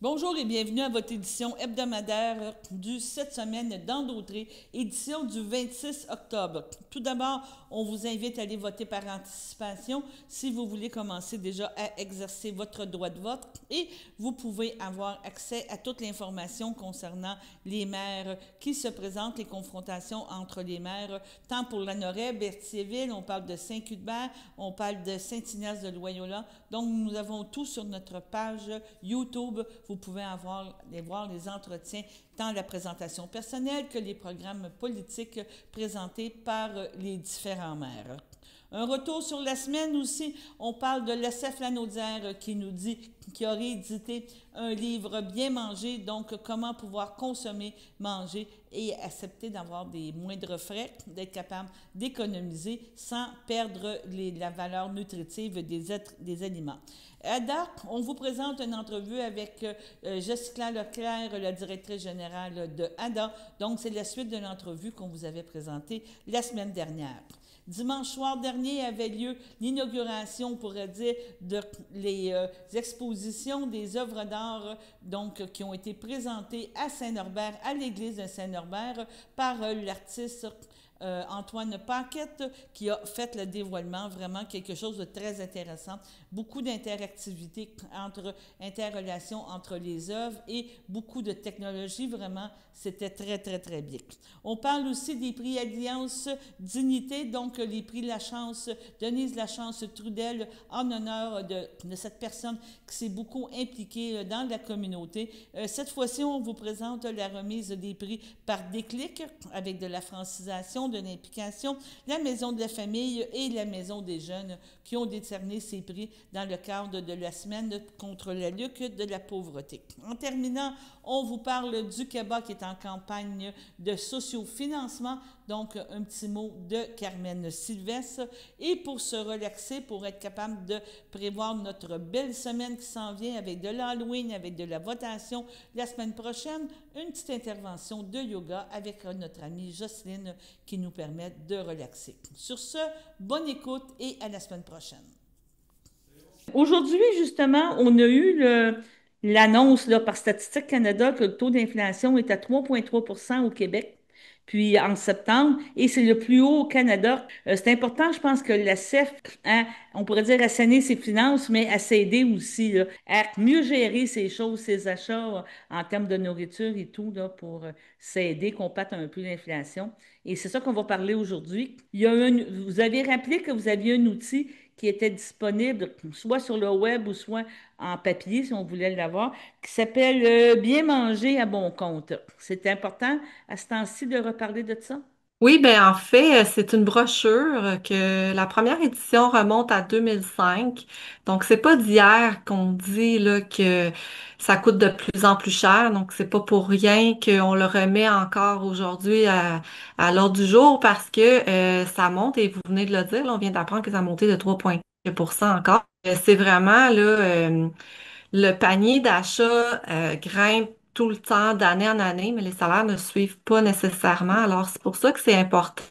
Bonjour et bienvenue à votre édition hebdomadaire du cette semaine d'Endautré, édition du 26 octobre. Tout d'abord, on vous invite à aller voter par anticipation si vous voulez commencer déjà à exercer votre droit de vote et vous pouvez avoir accès à toute l'information concernant les maires qui se présentent, les confrontations entre les maires, tant pour Lanoraie, Berthierville, on parle de Saint-Cuthbert, on parle de Saint-Ignace de Loyola. Donc, nous avons tout sur notre page YouTube. Vous pouvez voir les entretiens, tant la présentation personnelle que les programmes politiques présentés par les différents maires. Un retour sur la semaine aussi, on parle de l'SF Lanaudière qui nous dit qu'il aurait édité un livre bien mangé, donc comment pouvoir consommer, manger et accepter d'avoir des moindres frais, d'être capable d'économiser sans perdre la valeur nutritive des aliments. À date, on vous présente une entrevue avec Jessica Leclerc, la directrice générale de ADA. Donc, c'est la suite de l'entrevue qu'on vous avait présentée la semaine dernière. Dimanche soir dernier avait lieu l'inauguration, on pourrait dire, les expositions des œuvres d'art donc, qui ont été présentées à Saint-Norbert, à l'église de Saint-Norbert, par l'artiste Antoine Paquette qui a fait le dévoilement, vraiment quelque chose de très intéressant. Beaucoup d'interactivité interrelations entre les œuvres et beaucoup de technologie, vraiment, c'était très, très, très bien. On parle aussi des prix Alliance Dignité, donc les prix Lachance, Denise Lachance Trudel, en honneur de cette personne qui s'est beaucoup impliquée dans la communauté. Cette fois-ci, on vous présente la remise des prix par déclic avec de la francisation, de l'implication, la Maison de la famille et la Maison des jeunes qui ont décerné ces prix dans le cadre de la semaine contre la lutte de la pauvreté. En terminant, on vous parle du CABA qui est en campagne de sociofinancement, donc un petit mot de Carmen Sylvestre. Et pour se relaxer, pour être capable de prévoir notre belle semaine qui s'en vient avec de l'Halloween, avec de la votation, la semaine prochaine, une petite intervention de yoga avec notre amie Jocelyne qui nous permet de relaxer. Sur ce, bonne écoute et à la semaine prochaine. Aujourd'hui, justement, on a eu l'annonce là, par Statistique Canada que le taux d'inflation est à 3,3 au Québec, puis en septembre, et c'est le plus haut au Canada. C'est important, je pense, que la CEF, hein, on pourrait dire, assainir ses finances, mais à s'aider aussi, là, à mieux gérer ses choses, ses achats en termes de nourriture et tout, là, pour s'aider, combattre un peu l'inflation. Et c'est ça qu'on va parler aujourd'hui. Vous avez rappelé que vous aviez un outil qui était disponible soit sur le web ou soit en papier, si on voulait l'avoir, qui s'appelle Bien manger à bon compte. C'est important à ce temps-ci de reparler de ça? Oui, ben en fait, c'est une brochure que la première édition remonte à 2005. Donc, c'est pas d'hier qu'on dit là, que ça coûte de plus en plus cher. Donc, c'est pas pour rien qu'on le remet encore aujourd'hui à l'ordre du jour parce que ça monte et vous venez de le dire, là, on vient d'apprendre que ça a monté de 3,4% encore. C'est vraiment là, le panier d'achat grimpe tout le temps, d'année en année, mais les salaires ne suivent pas nécessairement. Alors, c'est pour ça que c'est important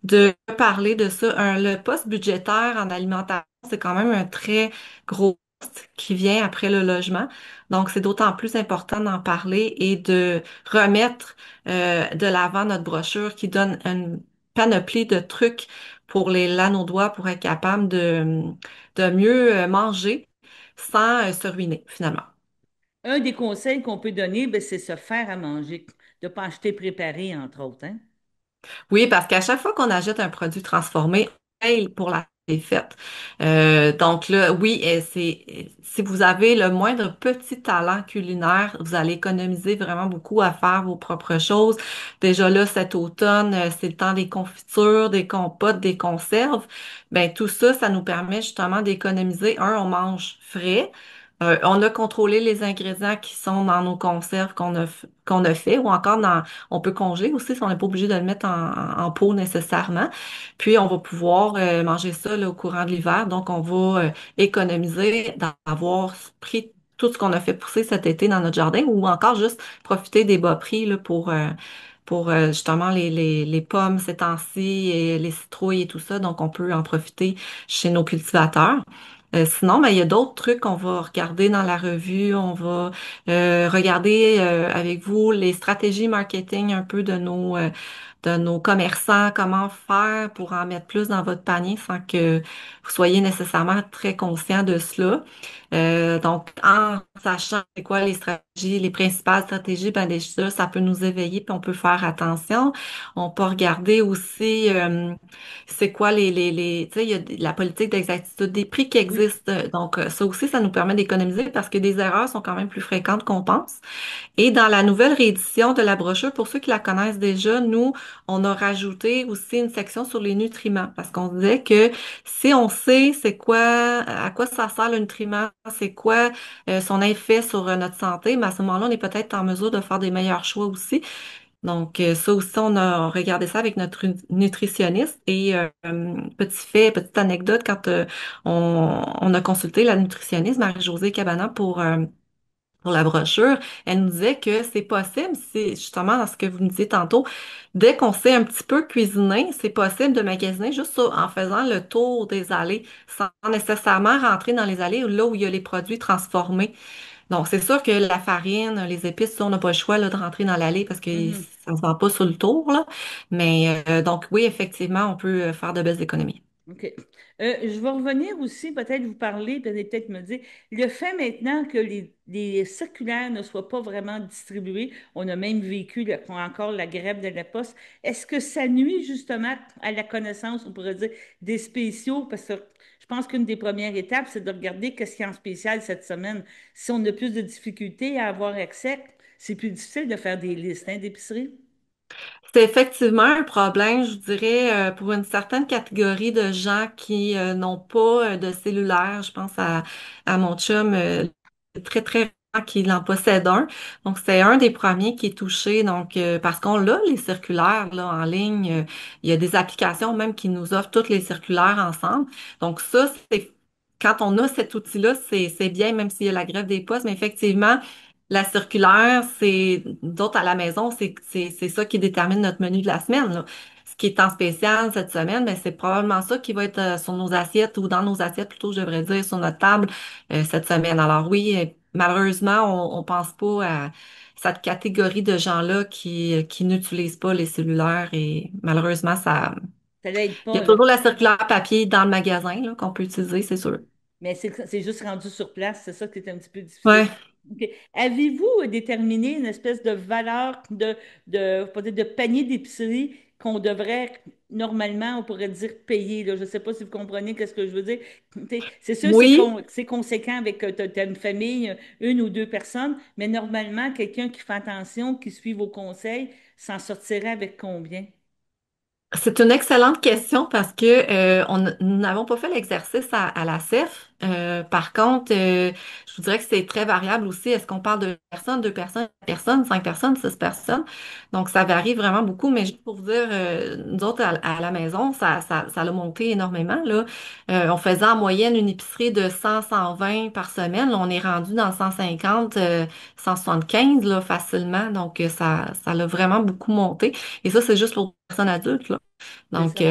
de parler de ça. Le poste budgétaire en alimentation, c'est quand même un très gros poste qui vient après le logement. Donc, c'est d'autant plus important d'en parler et de remettre de l'avant notre brochure qui donne une panoplie de trucs pour les Lanaudois pour être capable de mieux manger sans se ruiner finalement. Un des conseils qu'on peut donner, ben, c'est se faire à manger, de ne pas acheter préparé, entre autres, hein? Oui, parce qu'à chaque fois qu'on achète un produit transformé, on paye pour la défaite. Donc là, oui, si vous avez le moindre petit talent culinaire, vous allez économiser vraiment beaucoup à faire vos propres choses. Déjà là, cet automne, c'est le temps des confitures, des compotes, des conserves. Ben tout ça, ça nous permet justement d'économiser. Un, on mange frais. On a contrôlé les ingrédients qui sont dans nos conserves qu'on a fait ou encore on peut congeler aussi si on n'est pas obligé de le mettre en pot nécessairement. Puis on va pouvoir manger ça là, au courant de l'hiver. Donc on va économiser d'avoir pris tout ce qu'on a fait pousser cet été dans notre jardin ou encore juste profiter des bas prix là, pour justement les pommes ces temps-ci et les citrouilles et tout ça. Donc on peut en profiter chez nos cultivateurs. Sinon, ben, il y a d'autres trucs qu'on va regarder dans la revue. On va regarder avec vous les stratégies marketing un peu de nos commerçants, comment faire pour en mettre plus dans votre panier sans que vous soyez nécessairement très conscient de cela. Donc, en sachant c'est quoi les stratégies, les principales stratégies, ben déjà, ça peut nous éveiller puis on peut faire attention. On peut regarder aussi c'est quoi tu sais, il y a la politique d'exactitude des prix qui Oui. existe. Donc, ça aussi, ça nous permet d'économiser parce que des erreurs sont quand même plus fréquentes qu'on pense. Et dans la nouvelle réédition de la brochure, pour ceux qui la connaissent déjà, nous, on a rajouté aussi une section sur les nutriments parce qu'on disait que si on sait c'est quoi, à quoi ça sert le nutriment, c'est quoi son effet sur notre santé, mais à ce moment-là, on est peut-être en mesure de faire des meilleurs choix aussi. Donc, ça aussi, on a regardé ça avec notre nutritionniste. Et petit fait, petite anecdote, quand on a consulté la nutritionniste Marie-Josée Cabana pour la brochure, elle nous disait que c'est possible, c'est justement dans ce que vous nous disiez tantôt, dès qu'on sait un petit peu cuisiner, c'est possible de magasiner juste en faisant le tour des allées, sans nécessairement rentrer dans les allées là où il y a les produits transformés. Donc, c'est sûr que la farine, les épices, ça, on n'a pas le choix là, de rentrer dans l'allée parce que Mhm. ça ne se vend pas sur le tour, là. Mais donc, oui, effectivement, on peut faire de belles économies. OK. Je vais revenir aussi, peut-être vous parler, peut-être me dire, le fait maintenant que les circulaires ne soient pas vraiment distribués, on a même vécu encore la grève de la Poste, est-ce que ça nuit justement à la connaissance, on pourrait dire, des spéciaux? Parce que je pense qu'une des premières étapes, c'est de regarder qu'est-ce qu'il y a en spécial cette semaine. Si on a plus de difficultés à avoir accès, c'est plus difficile de faire des listes, hein, d'épicerie. C'est effectivement un problème, je dirais, pour une certaine catégorie de gens qui n'ont pas de cellulaire. Je pense à mon chum, très, très rare qu'il en possède un. Donc, c'est un des premiers qui est touché. Donc, parce qu'on l'a, les circulaires là, en ligne. Il y a des applications même qui nous offrent toutes les circulaires ensemble. Donc, ça, c'est quand on a cet outil-là, c'est bien, même s'il y a la grève des postes, mais effectivement, la circulaire, c'est d'autres à la maison, c'est ça qui détermine notre menu de la semaine, là. Ce qui est en spécial cette semaine, ben, c'est probablement ça qui va être sur nos assiettes ou dans nos assiettes, plutôt, je devrais dire, sur notre table cette semaine. Alors oui, malheureusement, on pense pas à cette catégorie de gens-là qui n'utilisent pas les cellulaires et malheureusement, ça, Ça l'aide il y a pas, là. toujours la circulaire papier dans le magasin là, qu'on peut utiliser, c'est sûr. Mais c'est juste rendu sur place, c'est ça qui est un petit peu difficile. Ouais. OK. Avez-vous déterminé une espèce de valeur peut-être de panier d'épicerie qu'on devrait normalement, on pourrait dire, payer, là? Je ne sais pas si vous comprenez qu'est-ce que je veux dire. C'est sûr, Oui. c'est conséquent avec t'as une famille, une ou deux personnes, mais normalement, quelqu'un qui fait attention, qui suit vos conseils, s'en sortirait avec combien? C'est une excellente question parce que nous n'avons pas fait l'exercice à la CEF. Par contre, je vous dirais que c'est très variable aussi. Est-ce qu'on parle de personnes, deux personnes, personnes, cinq personnes, six personnes? Donc, ça varie vraiment beaucoup. Mais juste pour vous dire, nous autres, à la maison, ça a monté énormément, là. On faisait en moyenne une épicerie de 100, 120 par semaine. Là, on est rendu dans 150, 175, là, facilement. Donc, ça a vraiment beaucoup monté. Et ça, c'est juste pour les personnes adultes, là. C'est Donc, ça.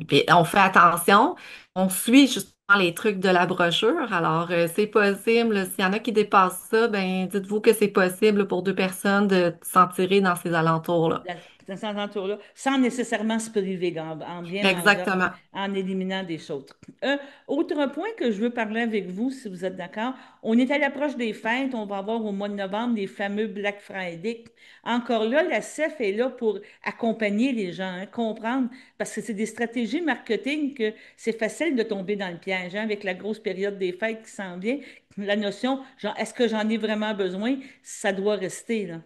puis on fait attention, on suit justement les trucs de la brochure. Alors, c'est possible, s'il y en a qui dépassent ça, ben dites-vous que c'est possible pour deux personnes de s'en tirer dans ces alentours-là. Dans ces alentours-là, sans nécessairement se priver, en bien mangeant, Exactement. en éliminant des choses. Euh, Autre point que je veux parler avec vous, si vous êtes d'accord, on est à l'approche des fêtes, on va avoir au mois de novembre les fameux Black Friday. Encore là, la CEF est là pour accompagner les gens, hein, comprendre, parce que c'est des stratégies marketing que c'est facile de tomber dans le piège, hein, avec la grosse période des fêtes qui s'en vient. La notion, genre, est-ce que j'en ai vraiment besoin? Ça doit rester, là.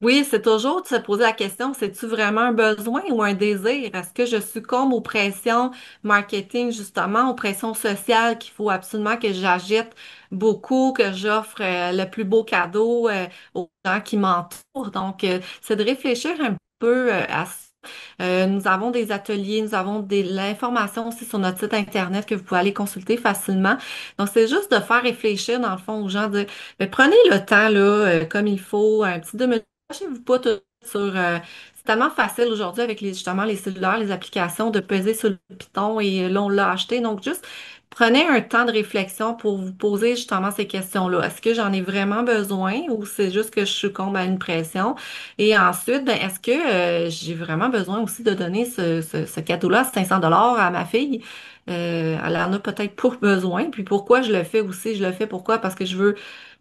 Oui, c'est toujours de se poser la question, c'est-tu vraiment un besoin ou un désir? Est-ce que je succombe aux pressions marketing, justement, aux pressions sociales qu'il faut absolument que j'agite beaucoup, que j'offre le plus beau cadeau aux gens qui m'entourent? Donc, c'est de réfléchir un peu à ça. Nous avons des ateliers, nous avons l'information aussi sur notre site Internet que vous pouvez aller consulter facilement. Donc, c'est juste de faire réfléchir, dans le fond, aux gens, de mais prenez le temps, là, comme il faut, un petit 2 minutes. Lâchez-vous pas tout sur. C'est tellement facile aujourd'hui avec justement les cellulaires, les applications, de peser sur le piton et là, on l'a acheté. Donc, juste Prenez un temps de réflexion pour vous poser justement ces questions-là. Est-ce que j'en ai vraiment besoin ou c'est juste que je succombe à une pression? Et ensuite, ben, est-ce que j'ai vraiment besoin aussi de donner ce cadeau-là, 500 dollars à ma fille? Elle en a peut-être pas besoin. Puis pourquoi je le fais aussi? Je le fais pourquoi? Parce que je veux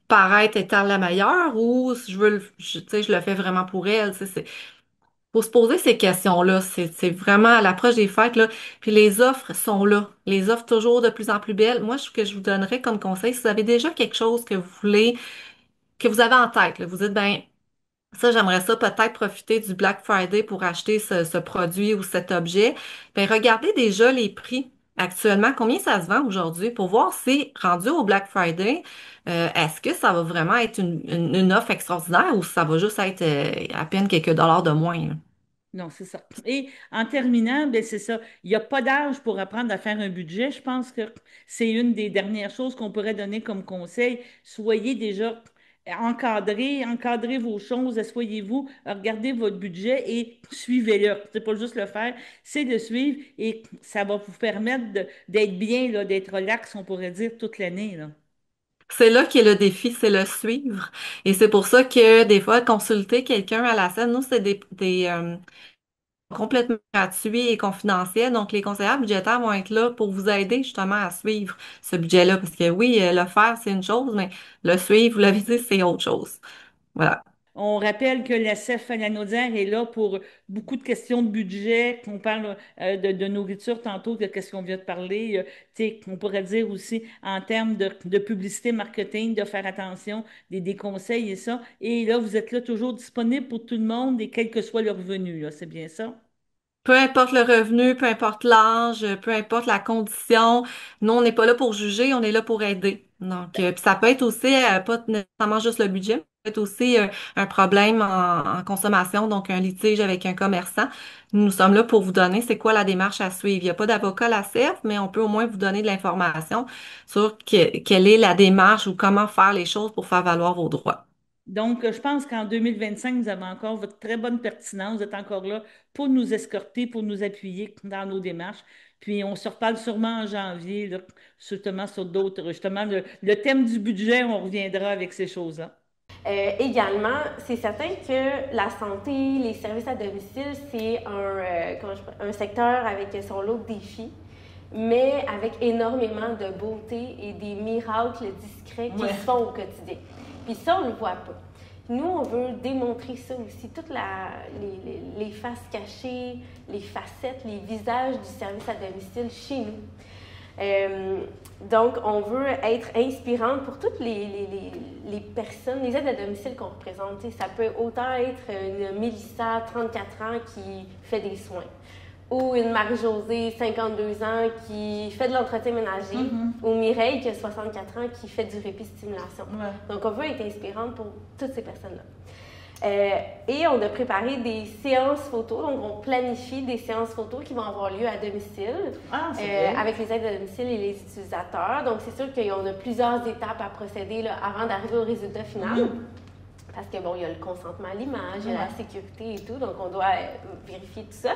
paraître étant la meilleure ou si je veux, tu sais, je le fais vraiment pour elle. Tu sais, faut se poser ces questions-là. C'est vraiment à l'approche des fêtes, là. Puis les offres sont là. Les offres toujours de plus en plus belles. Moi, ce que je vous donnerais comme conseil, si vous avez déjà quelque chose que vous voulez, que vous avez en tête, là, vous dites, ben, ça, j'aimerais ça peut-être profiter du Black Friday pour acheter ce produit ou cet objet. Ben, regardez déjà les prix. Actuellement, combien ça se vend aujourd'hui pour voir si, rendu au Black Friday, est-ce que ça va vraiment être une offre extraordinaire ou si ça va juste être à peine quelques dollars de moins, là. Non, c'est ça. Et en terminant, ben c'est ça. Il n'y a pas d'âge pour apprendre à faire un budget. Je pense que c'est une des dernières choses qu'on pourrait donner comme conseil. Soyez déjà encadrés, encadrez vos choses, asseyez-vous, regardez votre budget et suivez-le. C'est pas juste le faire, c'est le suivre et ça va vous permettre d'être bien, là, d'être relax, on pourrait dire, toute l'année, là. C'est là qu'est le défi, c'est le suivre. Et c'est pour ça que des fois, consulter quelqu'un à la scène, nous, c'est des complètement gratuits et confidentiels. Donc, les conseillers budgétaires vont être là pour vous aider justement à suivre ce budget-là. Parce que oui, le faire, c'est une chose, mais le suivre, vous l'avez dit, c'est autre chose. Voilà. On rappelle que la CEF Lanaudière est là pour beaucoup de questions de budget. On parle de nourriture tantôt, de qu'est-ce qu'on vient de parler. Tu sais, on pourrait dire aussi en termes de publicité, marketing, de faire attention, des conseils et ça. Et là, vous êtes là toujours disponible pour tout le monde et quel que soit le revenu, là. C'est bien ça? Peu importe le revenu, peu importe l'âge, peu importe la condition, nous, on n'est pas là pour juger, on est là pour aider. Donc, puis ça peut être aussi, pas nécessairement juste le budget, ça peut être aussi un problème en consommation, donc un litige avec un commerçant. Nous sommes là pour vous donner c'est quoi la démarche à suivre. Il n'y a pas d'avocat à la CEF, mais on peut au moins vous donner de l'information sur quelle est la démarche ou comment faire les choses pour faire valoir vos droits. Donc, je pense qu'en 2025, vous avez encore votre très bonne pertinence. Vous êtes encore là pour nous escorter, pour nous appuyer dans nos démarches. Puis, on se reparle sûrement en janvier, là, justement sur d'autres. Justement, le thème du budget, on reviendra avec ces choses-là. Également, c'est certain que la santé, les services à domicile, c'est un secteur avec son lot de défis, mais avec énormément de beauté et des miracles discrets qui se font au quotidien. Puis ça, on ne le voit pas. Nous, on veut démontrer ça aussi, toutes les faces cachées, les facettes, les visages du service à domicile chez nous. Donc, on veut être inspirante pour toutes les personnes, les aides à domicile qu'on représente. T'sais, ça peut autant être une Mélissa, 34 ans, qui fait des soins, ou une Marie-Josée, 52 ans, qui fait de l'entretien ménager, ou Mireille, qui a 64 ans, qui fait du répit-stimulation. Ouais. Donc, on veut être inspirante pour toutes ces personnes-là. Et on a préparé des séances photos, donc on planifie des séances photos qui vont avoir lieu à domicile avec les aides à domicile et les utilisateurs. Donc c'est sûr qu'on a plusieurs étapes à procéder là, avant d'arriver au résultat final. Parce que bon, il y a le consentement à l'image, il y a la sécurité et tout, donc on doit vérifier tout ça.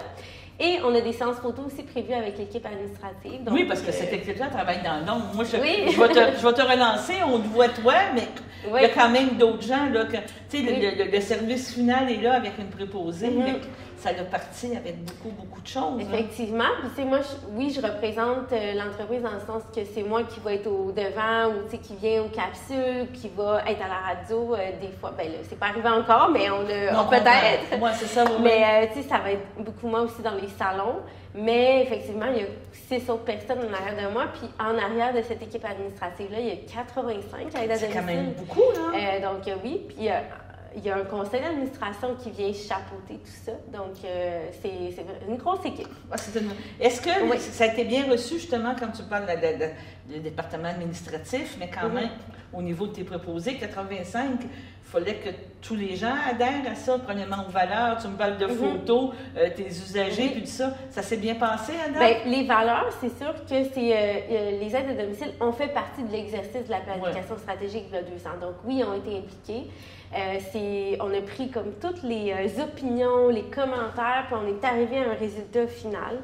Et on a des séances photos aussi prévues avec l'équipe administrative. Donc, oui, parce que cette équipe-là travaille dans l'ombre. Moi, je vais te relancer, on te voit toi, mais il y a quand même d'autres gens, là, que, tu sais, le service final est là avec une préposée, mais ça a parti avec beaucoup de choses. Effectivement. Puis, tu sais, moi, je représente l'entreprise dans le sens que c'est moi qui va être au devant ou, tu sais, qui vient aux capsules, qui va être à la radio des fois. Ben là, c'est pas arrivé encore, mais on peut-être. Moi, c'est ça. Mais, tu sais, ça va être beaucoup moins aussi dans les salons. Mais effectivement, il y a 6 autres personnes en arrière de moi. Puis en arrière de cette équipe administrative-là, il y a 85 aides à domicile. C'est quand même beaucoup, là. Donc oui, puis il y a un conseil d'administration qui vient chapeauter tout ça. Donc c'est une grosse équipe. Est-ce que ça a été bien reçu, justement, quand tu parles du département administratif, mais quand même, au niveau de tes préposés, 85, il fallait que tous les gens adhèrent à ça, premièrement aux valeurs, tu me parles de photos, tes usagers, puis tout ça. Ça s'est bien passé, Adam? Bien, les valeurs, c'est sûr que les aides à domicile ont fait partie de l'exercice de la planification stratégique il y a 2 ans. Donc oui, ils ont été impliqués. On a pris comme toutes les opinions, les commentaires, puis on est arrivé à un résultat final.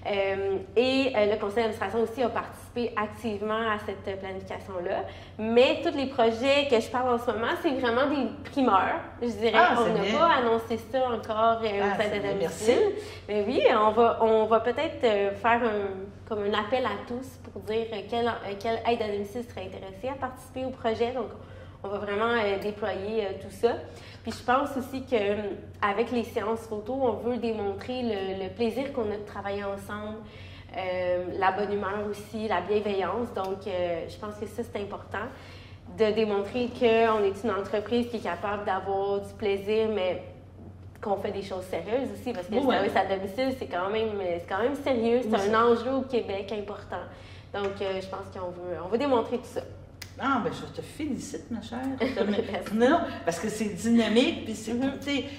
Le conseil d'administration aussi a participé participer activement à cette planification-là. Mais tous les projets que je parle en ce moment, c'est vraiment des primeurs. Je dirais qu'on n'a pas annoncé ça encore aux aides à domicile. Mais oui, on va peut-être faire comme un appel à tous pour dire quelle aide à domicile serait intéressée à participer au projet. Donc, on va vraiment déployer tout ça. Puis je pense aussi qu'avec les séances photo, on veut démontrer le plaisir qu'on a de travailler ensemble, la bonne humeur aussi, la bienveillance. Donc, je pense que ça, c'est important de démontrer qu'on est une entreprise qui est capable d'avoir du plaisir, mais qu'on fait des choses sérieuses aussi, parce que le service à domicile, c'est quand même sérieux. C'est un enjeu au Québec important. Donc, je pense qu'on veut démontrer tout ça. Ah, ben je te félicite, ma chère. Non, parce que c'est dynamique, puis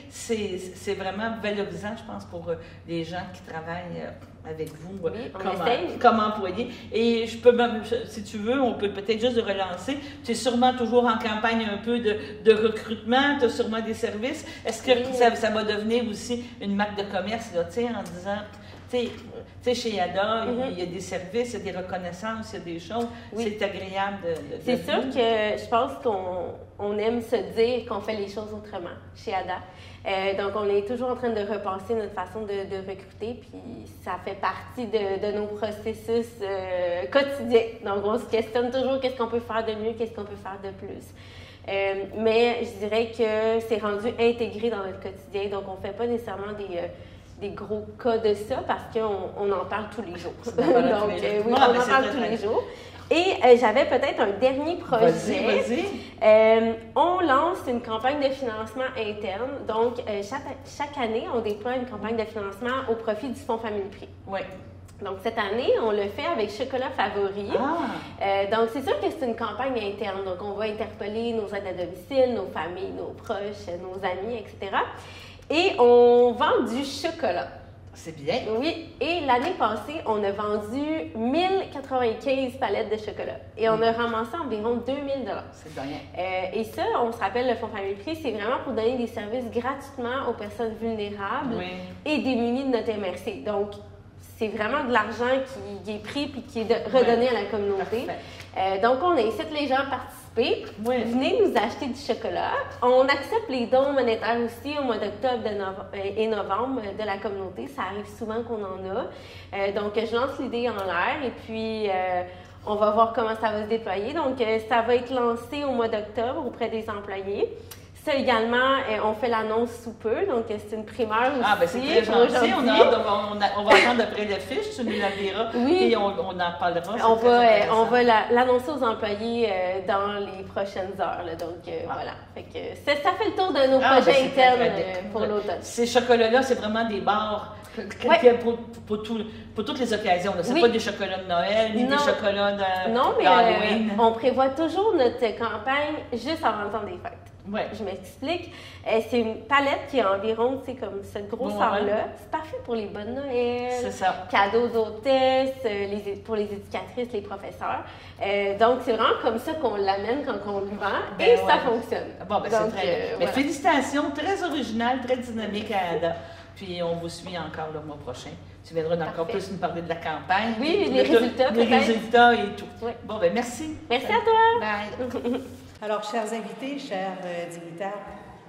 c'est vraiment valorisant, je pense, pour les gens qui travaillent avec vous comme employés. Et je peux même, si tu veux, on peut peut-être juste relancer. Tu es sûrement toujours en campagne un peu de recrutement, tu as sûrement des services. Est-ce que ça va devenir aussi une marque de commerce, là, en disant... Tu sais, chez Yada, il y a des services, il y a des reconnaissances, il y a des choses. Oui. C'est agréable de C'est sûr que je pense qu'on aime se dire qu'on fait les choses autrement chez Yada. Donc, on est toujours en train de repenser notre façon de recruter, puis ça fait partie de nos processus quotidiens. Donc, on se questionne toujours qu'est-ce qu'on peut faire de mieux, qu'est-ce qu'on peut faire de plus. Mais je dirais que c'est rendu intégré dans notre quotidien, donc on ne fait pas nécessairement des gros cas de ça parce qu'on en parle tous les jours. Donc, oui, on en parle tous les jours. Et j'avais peut-être un dernier projet. Vas-y. On lance une campagne de financement interne. Donc, chaque année, on déploie une campagne de financement au profit du Fonds Famille Prix. Oui. Donc, cette année, on le fait avec Chocolat Favori. Donc, c'est sûr que c'est une campagne interne. Donc, on va interpeller nos aides à domicile, nos familles, nos proches, nos amis, etc. Et on vend du chocolat. C'est bien. Oui. Et l'année passée, on a vendu 1095 palettes de chocolat. Et on a ramassé environ 2000 $. C'est bien. Et ça, on se rappelle, le Fonds Famille Prix, c'est vraiment pour donner des services gratuitement aux personnes vulnérables et démunies de notre MRC. Donc, c'est vraiment de l'argent qui est pris puis qui est redonné à la communauté. Donc, on incite les gens à participer. Venez nous acheter du chocolat. On accepte les dons monétaires aussi au mois d'octobre et novembre de la communauté. Ça arrive souvent qu'on en a. Donc, je lance l'idée en l'air et puis on va voir comment ça va se déployer. Donc, ça va être lancé au mois d'octobre auprès des employés. Ça également, on fait l'annonce sous peu, donc c'est une primeur aussi. Ah, bien, c'est très gentil. On va attendre après le fiche, tu nous la verras et on en parlera. On va l'annoncer aux employés dans les prochaines heures. Là, donc, voilà. Fait que ça fait le tour de nos projets internes pour l'automne. Ces chocolats-là, c'est vraiment des bars pour toutes les occasions. Ce n'est pas des chocolats de Noël, ni des chocolats d'Halloween. Non, mais on prévoit toujours notre campagne juste avant le temps des fêtes. Je m'explique. C'est une palette qui est environ, comme cette grosseur-là. C'est parfait pour les bonnes Noël, cadeaux d'hôtesse, pour les éducatrices, les professeurs. Donc, c'est vraiment comme ça qu'on l'amène quand on le vend et ça fonctionne. Bon, c'est très bien. Mais félicitations, très original, très dynamique à Ada. Puis, on vous suit encore le mois prochain. Tu viendras encore plus nous parler de la campagne. Oui, les résultats, les résultats et tout. Bon, merci. Merci à toi. Bye. Alors, chers invités, chers dignitaires,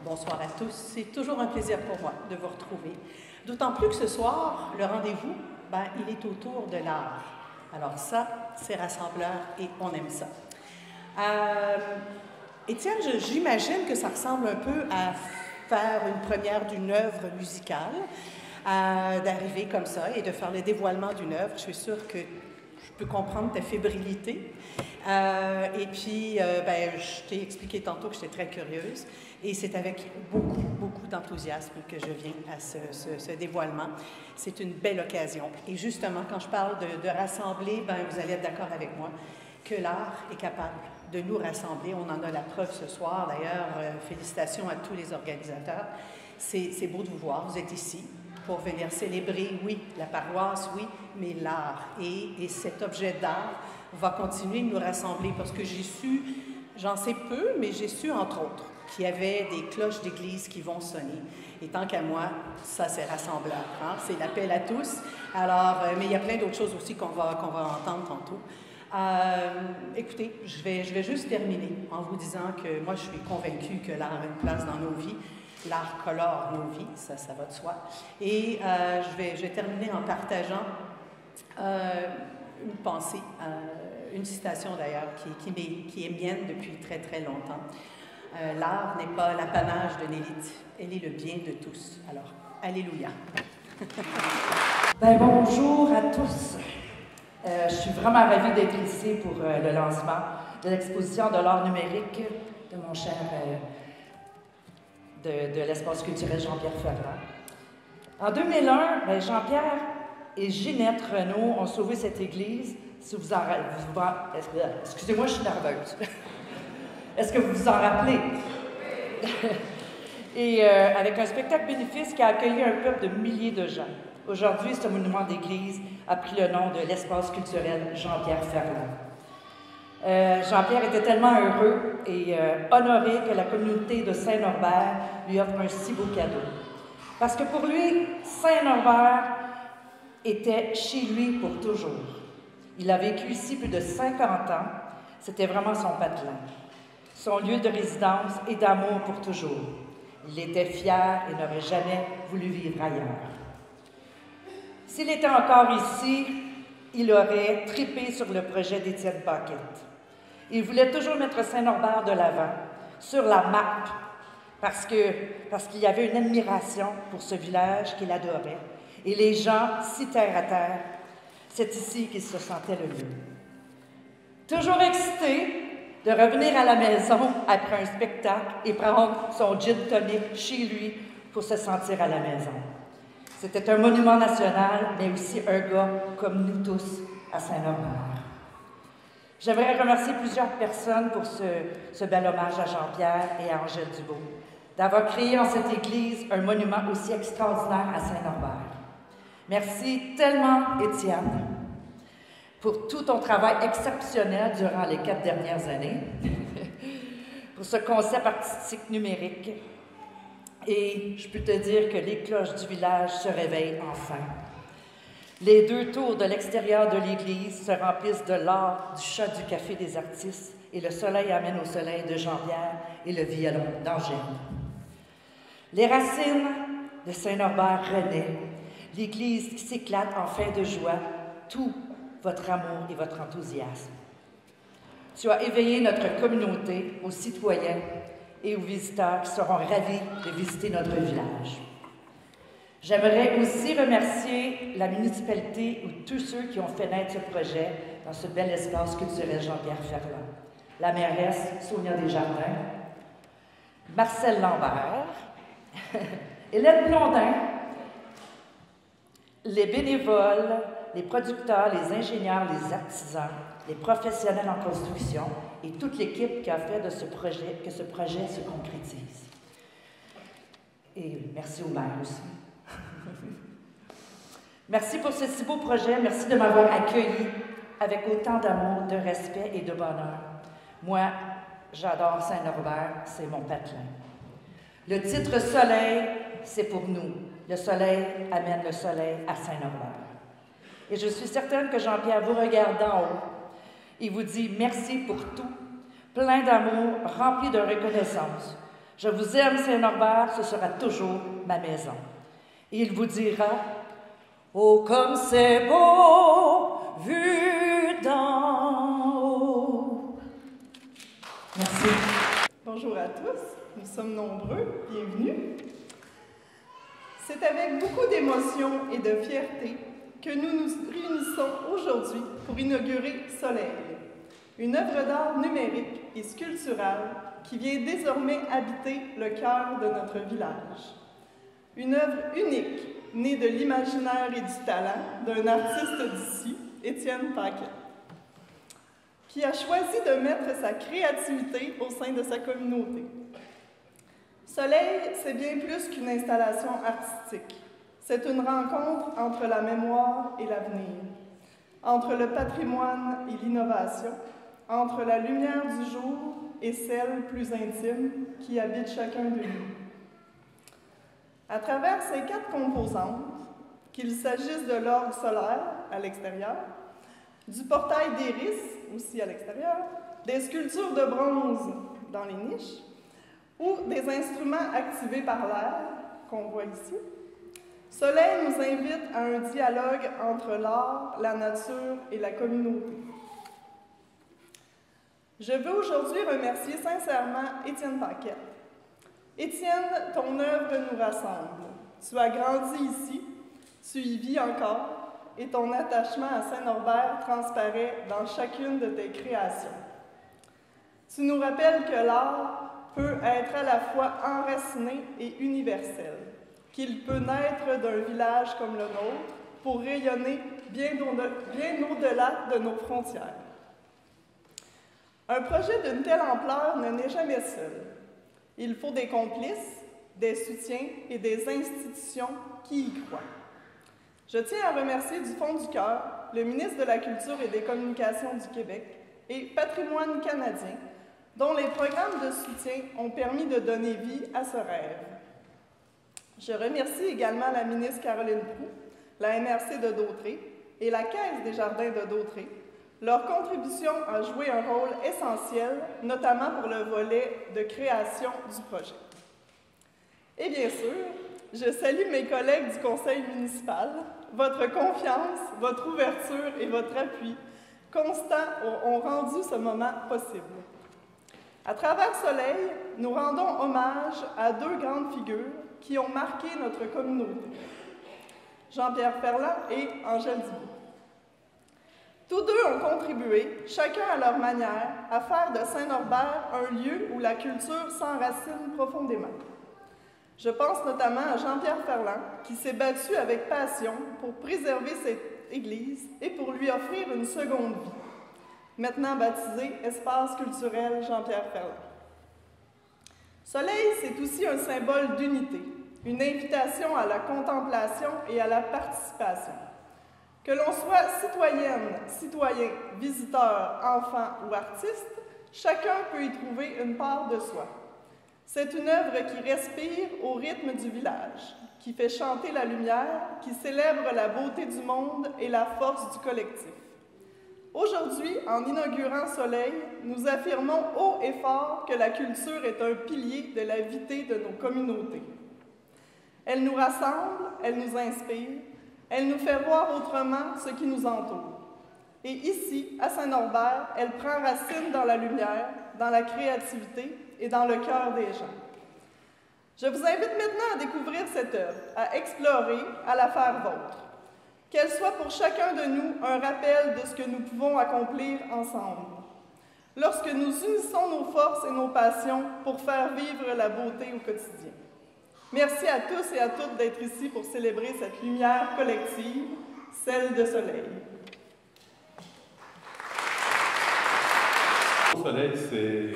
bonsoir à tous. C'est toujours un plaisir pour moi de vous retrouver. D'autant plus que ce soir, le rendez-vous, il est autour de l'art. Alors ça, c'est rassembleur et on aime ça. Étienne, j'imagine que ça ressemble un peu à faire une première d'une œuvre musicale, d'arriver comme ça et de faire le dévoilement d'une œuvre. Je suis sûre que je peux comprendre ta fébrilité. Et puis, je t'ai expliqué tantôt que j'étais très curieuse. Et c'est avec beaucoup, beaucoup d'enthousiasme que je viens à ce dévoilement. C'est une belle occasion. Et justement, quand je parle de rassembler, vous allez être d'accord avec moi que l'art est capable de nous rassembler. On en a la preuve ce soir. D'ailleurs, félicitations à tous les organisateurs. C'est beau de vous voir. Vous êtes ici pour venir célébrer, oui, la paroisse, oui, mais l'art. Et cet objet d'art va continuer de nous rassembler parce que j'ai su, j'en sais peu, mais j'ai su, entre autres, qu'il y avait des cloches d'église qui vont sonner. Et tant qu'à moi, ça, c'est rassembleur. Hein? C'est l'appel à tous. Alors, mais il y a plein d'autres choses aussi qu'on va entendre tantôt. Écoutez, je vais juste terminer en vous disant que moi, je suis convaincue que l'art a une place dans nos vies. L'art colore nos vies, ça va de soi. Et je vais terminer en partageant une pensée, une citation d'ailleurs, qui est mienne depuis très, très longtemps. L'art n'est pas l'apanage de l'élite, elle est le bien de tous. Alors, alléluia. Bonjour à tous. Je suis vraiment ravie d'être ici pour le lancement de l'exposition de l'art numérique de mon cher de l'espace culturel Jean-Pierre Ferland. En 2001, Jean-Pierre et Ginette Renaud ont sauvé cette église. Si vous en excusez-moi, je suis nerveuse. Est-ce que vous vous en rappelez? Et avec un spectacle bénéfice qui a accueilli un peuple de milliers de gens. Aujourd'hui, ce monument d'église a pris le nom de l'espace culturel Jean-Pierre Ferland. Jean-Pierre était tellement heureux et honoré que la communauté de Saint-Norbert lui offre un si beau cadeau. Parce que pour lui, Saint-Norbert était chez lui pour toujours. Il a vécu ici plus de 50 ans. C'était vraiment son patelin, son lieu de résidence et d'amour pour toujours. Il était fier et n'aurait jamais voulu vivre ailleurs. S'il était encore ici, il aurait trippé sur le projet d'Étienne Paquette. Il voulait toujours mettre Saint-Norbert de l'avant, sur la map, parce qu'il y avait une admiration pour ce village qu'il adorait. Et les gens, si terre à terre, c'est ici qu'il se sentait le mieux. Toujours excité de revenir à la maison après un spectacle et prendre son gin tonic chez lui pour se sentir à la maison. C'était un monument national, mais aussi un gars comme nous tous à Saint-Norbert. J'aimerais remercier plusieurs personnes pour ce bel hommage à Jean-Pierre et à Angèle Dubois, d'avoir créé en cette église un monument aussi extraordinaire à Saint-Norbert. Merci tellement, Étienne, pour tout ton travail exceptionnel durant les 4 dernières années, pour ce concept artistique numérique. Et je peux te dire que les cloches du village se réveillent enfin. Les 2 tours de l'extérieur de l'église se remplissent de l'or du chant du café des artistes et le soleil amène au soleil de Jean-Pierre et le violon d'Angèle. Les racines de Saint-Norbert renaissent, l'église qui s'éclate en fin de joie, tout votre amour et votre enthousiasme. Tu as éveillé notre communauté aux citoyens et aux visiteurs qui seront ravis de visiter notre village. J'aimerais aussi remercier la municipalité ou tous ceux qui ont fait naître ce projet dans ce bel espace culturel Jean-Pierre Ferland. La mairesse Sonia Desjardins, Marcel Lambert, Hélène Blondin, les bénévoles, les producteurs, les ingénieurs, les artisans, les professionnels en construction et toute l'équipe qui a fait de que ce projet se concrétise. Et merci au maire aussi. Merci pour ce si beau projet. Merci de m'avoir accueilli avec autant d'amour, de respect et de bonheur. Moi, j'adore Saint-Norbert, c'est mon patelin. Le titre « Soleil », c'est pour nous. Le soleil amène le soleil à Saint-Norbert. Et je suis certaine que Jean-Pierre vous regarde d'en haut. Il vous dit merci pour tout, plein d'amour, rempli de reconnaissance. Je vous aime, Saint-Norbert, ce sera toujours ma maison. Et il vous dira « Oh, comme c'est beau, vu d'en haut. » Merci. Bonjour à tous, nous sommes nombreux, bienvenue. C'est avec beaucoup d'émotion et de fierté que nous nous réunissons aujourd'hui pour inaugurer Soleil, une œuvre d'art numérique et sculpturale qui vient désormais habiter le cœur de notre village. Une œuvre unique, née de l'imaginaire et du talent d'un artiste d'ici, Étienne Paquette, qui a choisi de mettre sa créativité au sein de sa communauté. Soleil, c'est bien plus qu'une installation artistique. C'est une rencontre entre la mémoire et l'avenir, entre le patrimoine et l'innovation, entre la lumière du jour et celle plus intime qui habite chacun de nous. À travers ces 4 composantes, qu'il s'agisse de l'orgue solaire à l'extérieur, du portail d'iris, aussi à l'extérieur, des sculptures de bronze dans les niches, ou des instruments activés par l'air, qu'on voit ici. Soleil nous invite à un dialogue entre l'art, la nature et la communauté. Je veux aujourd'hui remercier sincèrement Étienne Paquette. Étienne, ton œuvre nous rassemble. Tu as grandi ici, tu y vis encore, et ton attachement à Saint-Norbert transparaît dans chacune de tes créations. Tu nous rappelles que l'art peut être à la fois enraciné et universel, qu'il peut naître d'un village comme le nôtre pour rayonner bien au-delà de nos frontières. Un projet d'une telle ampleur ne naît jamais seul. Il faut des complices, des soutiens et des institutions qui y croient. Je tiens à remercier du fond du cœur le ministre de la Culture et des Communications du Québec et Patrimoine canadien, dont les programmes de soutien ont permis de donner vie à ce rêve. Je remercie également la ministre Caroline Proulx, la MRC de Dautré et la Caisse des Jardins de Dautré. Leur contribution a joué un rôle essentiel, notamment pour le volet de création du projet. Et bien sûr, je salue mes collègues du conseil municipal. Votre confiance, votre ouverture et votre appui constant ont rendu ce moment possible. À travers Soleil, nous rendons hommage à deux grandes figures qui ont marqué notre communauté, Jean-Pierre Ferland et Angèle Dubois. Tous deux ont contribué, chacun à leur manière, à faire de Saint-Norbert un lieu où la culture s'enracine profondément. Je pense notamment à Jean-Pierre Ferland, qui s'est battu avec passion pour préserver cette église et pour lui offrir une seconde vie, maintenant baptisée Espace culturel Jean-Pierre Ferland. Soleil, c'est aussi un symbole d'unité, une invitation à la contemplation et à la participation. Que l'on soit citoyenne, citoyen, visiteur, enfant ou artiste, chacun peut y trouver une part de soi. C'est une œuvre qui respire au rythme du village, qui fait chanter la lumière, qui célèbre la beauté du monde et la force du collectif. Aujourd'hui, en inaugurant Soleil, nous affirmons haut et fort que la culture est un pilier de la vitalité de nos communautés. Elle nous rassemble, elle nous inspire, elle nous fait voir autrement ce qui nous entoure. Et ici, à Saint-Norbert, elle prend racine dans la lumière, dans la créativité et dans le cœur des gens. Je vous invite maintenant à découvrir cette œuvre, à explorer, à la faire vôtre. Qu'elle soit pour chacun de nous un rappel de ce que nous pouvons accomplir ensemble. Lorsque nous unissons nos forces et nos passions pour faire vivre la beauté au quotidien. Merci à tous et à toutes d'être ici pour célébrer cette lumière collective, celle de Soleil. Soleil, c'est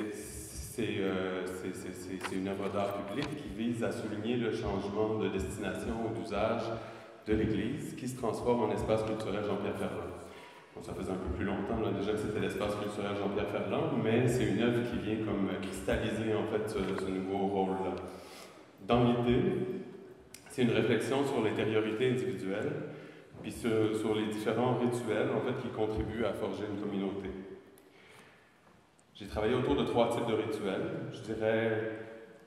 une œuvre d'art public qui vise à souligner le changement de destination ou d'usage de l'Église qui se transforme en espace culturel Jean-Pierre Ferland. Bon, ça faisait un peu plus longtemps là, déjà que c'était l'espace culturel Jean-Pierre Ferland, mais c'est une œuvre qui vient comme cristalliser en fait ce nouveau rôle-là. Dans l'idée, c'est une réflexion sur l'intériorité individuelle, puis sur les différents rituels en fait, qui contribuent à forger une communauté. J'ai travaillé autour de 3 types de rituels. Je dirais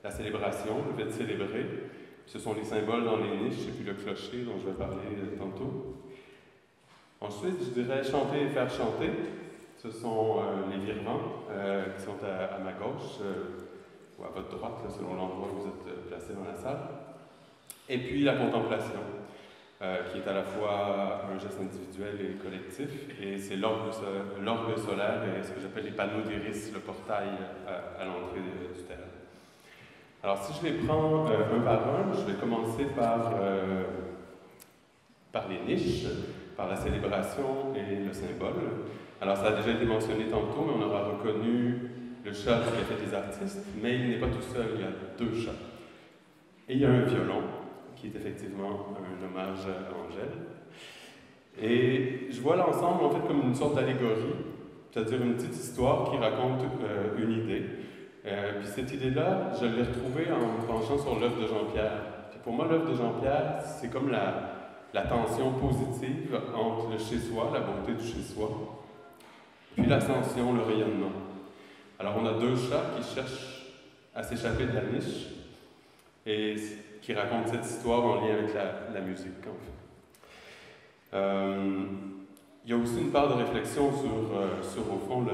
la célébration, le fait de célébrer. Ce sont les symboles dans les niches, et puis le clocher dont je vais parler tantôt. Ensuite, je dirais chanter et faire chanter. Ce sont les virements qui sont à ma gauche, ou à votre droite, là, selon l'endroit où vous êtes placé dans la salle. Et puis la contemplation, qui est à la fois un geste individuel et collectif, et c'est l'orgue solaire et ce que j'appelle les panneaux d'iris, le portail à l'entrée du terrain. Alors si je les prends un par un, je vais commencer par les niches, par la célébration et le symbole. Alors ça a déjà été mentionné tantôt, mais on aura reconnu le chat du Café des artistes, mais il n'est pas tout seul, il y a 2 chats. Et il y a un violon, qui est effectivement un hommage à Angèle. Et je vois l'ensemble en fait comme une sorte d'allégorie, c'est-à-dire une petite histoire qui raconte une idée. Puis cette idée-là, je l'ai retrouvée en me penchant sur l'œuvre de Jean-Pierre. Puis pour moi, l'œuvre de Jean-Pierre, c'est comme la tension positive entre le chez-soi, la beauté du chez-soi, puis l'ascension, le rayonnement. Alors on a deux chats qui cherchent à s'échapper de la niche et qui racontent cette histoire en lien avec la musique, en fait. Il y a aussi une part de réflexion sur au fond,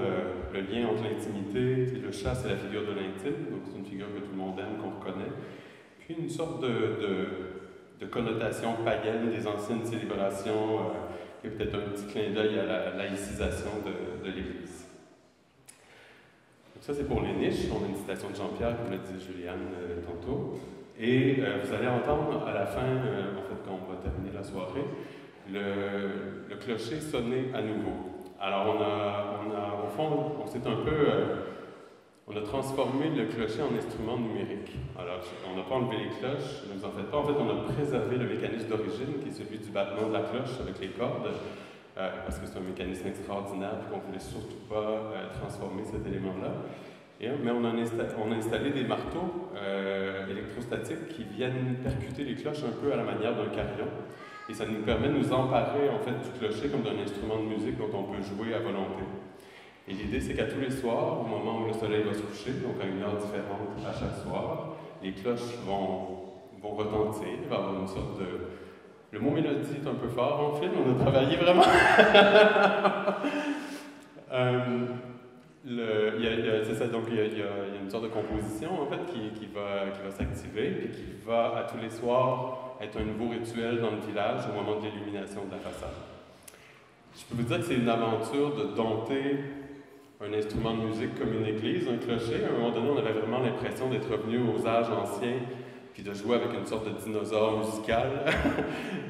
le lien entre l'intimité. Le chat, c'est la figure de l'intime, donc c'est une figure que tout le monde aime, qu'on reconnaît. Puis une sorte de connotation païenne des anciennes célébrations, qui est peut-être un petit clin d'œil à la laïcisation de l'Église. Donc ça, c'est pour les niches. On a une citation de Jean-Pierre, comme l'a dit Juliane tantôt. Et vous allez entendre à la fin, en fait, quand on va terminer la soirée, le clocher sonner à nouveau. Alors, au fond, on s'est un peu... on a transformé le clocher en instrument numérique. Alors, on n'a pas enlevé les cloches, ne vous en faites pas. En fait, on a préservé le mécanisme d'origine, qui est celui du battement de la cloche avec les cordes, parce que c'est un mécanisme extraordinaire, et qu'on ne voulait surtout pas transformer cet élément-là. Mais on a installé des marteaux électrostatiques qui viennent percuter les cloches un peu à la manière d'un carillon. Et ça nous permet de nous emparer en fait, du clocher comme d'un instrument de musique dont on peut jouer à volonté. Et l'idée, c'est qu'à tous les soirs, au moment où le soleil va se coucher, donc à une heure différente à chaque soir, les cloches vont retentir. Il va y avoir une sorte de... Le mot mélodie est un peu fort en film, on a travaillé vraiment. C'est ça, donc il y a une sorte de composition en fait qui va s'activer et qui va à tous les soirs être un nouveau rituel dans le village au moment de l'illumination de la façade. Je peux vous dire que c'est une aventure de dompter un instrument de musique comme une église, un clocher. À un moment donné, on avait vraiment l'impression d'être revenu aux âges anciens puis de jouer avec une sorte de dinosaure musical.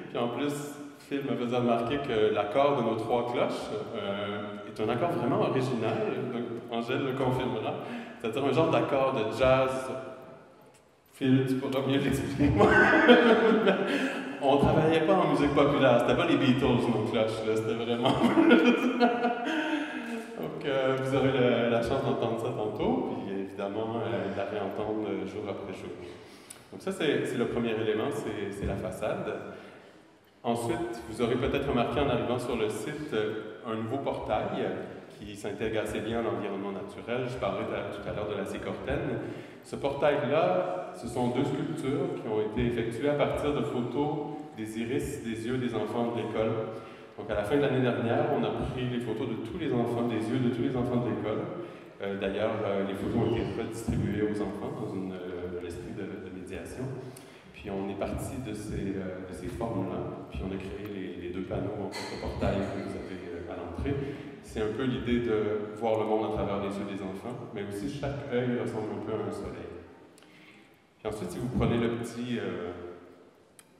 Puis en plus, Phil me faisait remarquer que l'accord de nos trois cloches est un accord vraiment original. Angèle le confirmera. C'est-à-dire un genre d'accord de jazz. Phil, tu pourras mieux l'expliquer que moi. On ne travaillait pas en musique populaire. C'était pas les Beatles, nos cloches. C'était vraiment... Donc, vous aurez la chance d'entendre ça tantôt, puis évidemment, de la réentendre jour après jour. Donc ça, c'est le premier élément, c'est la façade. Ensuite, vous aurez peut-être remarqué en arrivant sur le site un nouveau portail qui s'intègre assez bien à l'environnement naturel. Je parlais tout à l'heure de la sécortaine. Ce portail-là, ce sont deux sculptures qui ont été effectuées à partir de photos des iris des yeux des enfants de l'école. Donc, à la fin de l'année dernière, on a pris les photos de tous les enfants, des yeux de tous les enfants de l'école. D'ailleurs, les photos ont été redistribuées aux enfants dans l'esprit de médiation. Puis, on est parti de ces formes-là. Puis, on a créé les deux panneaux en contre-portail que vous avez à l'entrée. C'est un peu l'idée de voir le monde à travers les yeux des enfants, mais aussi chaque œil ressemble un peu à un soleil. Puis ensuite, si vous prenez le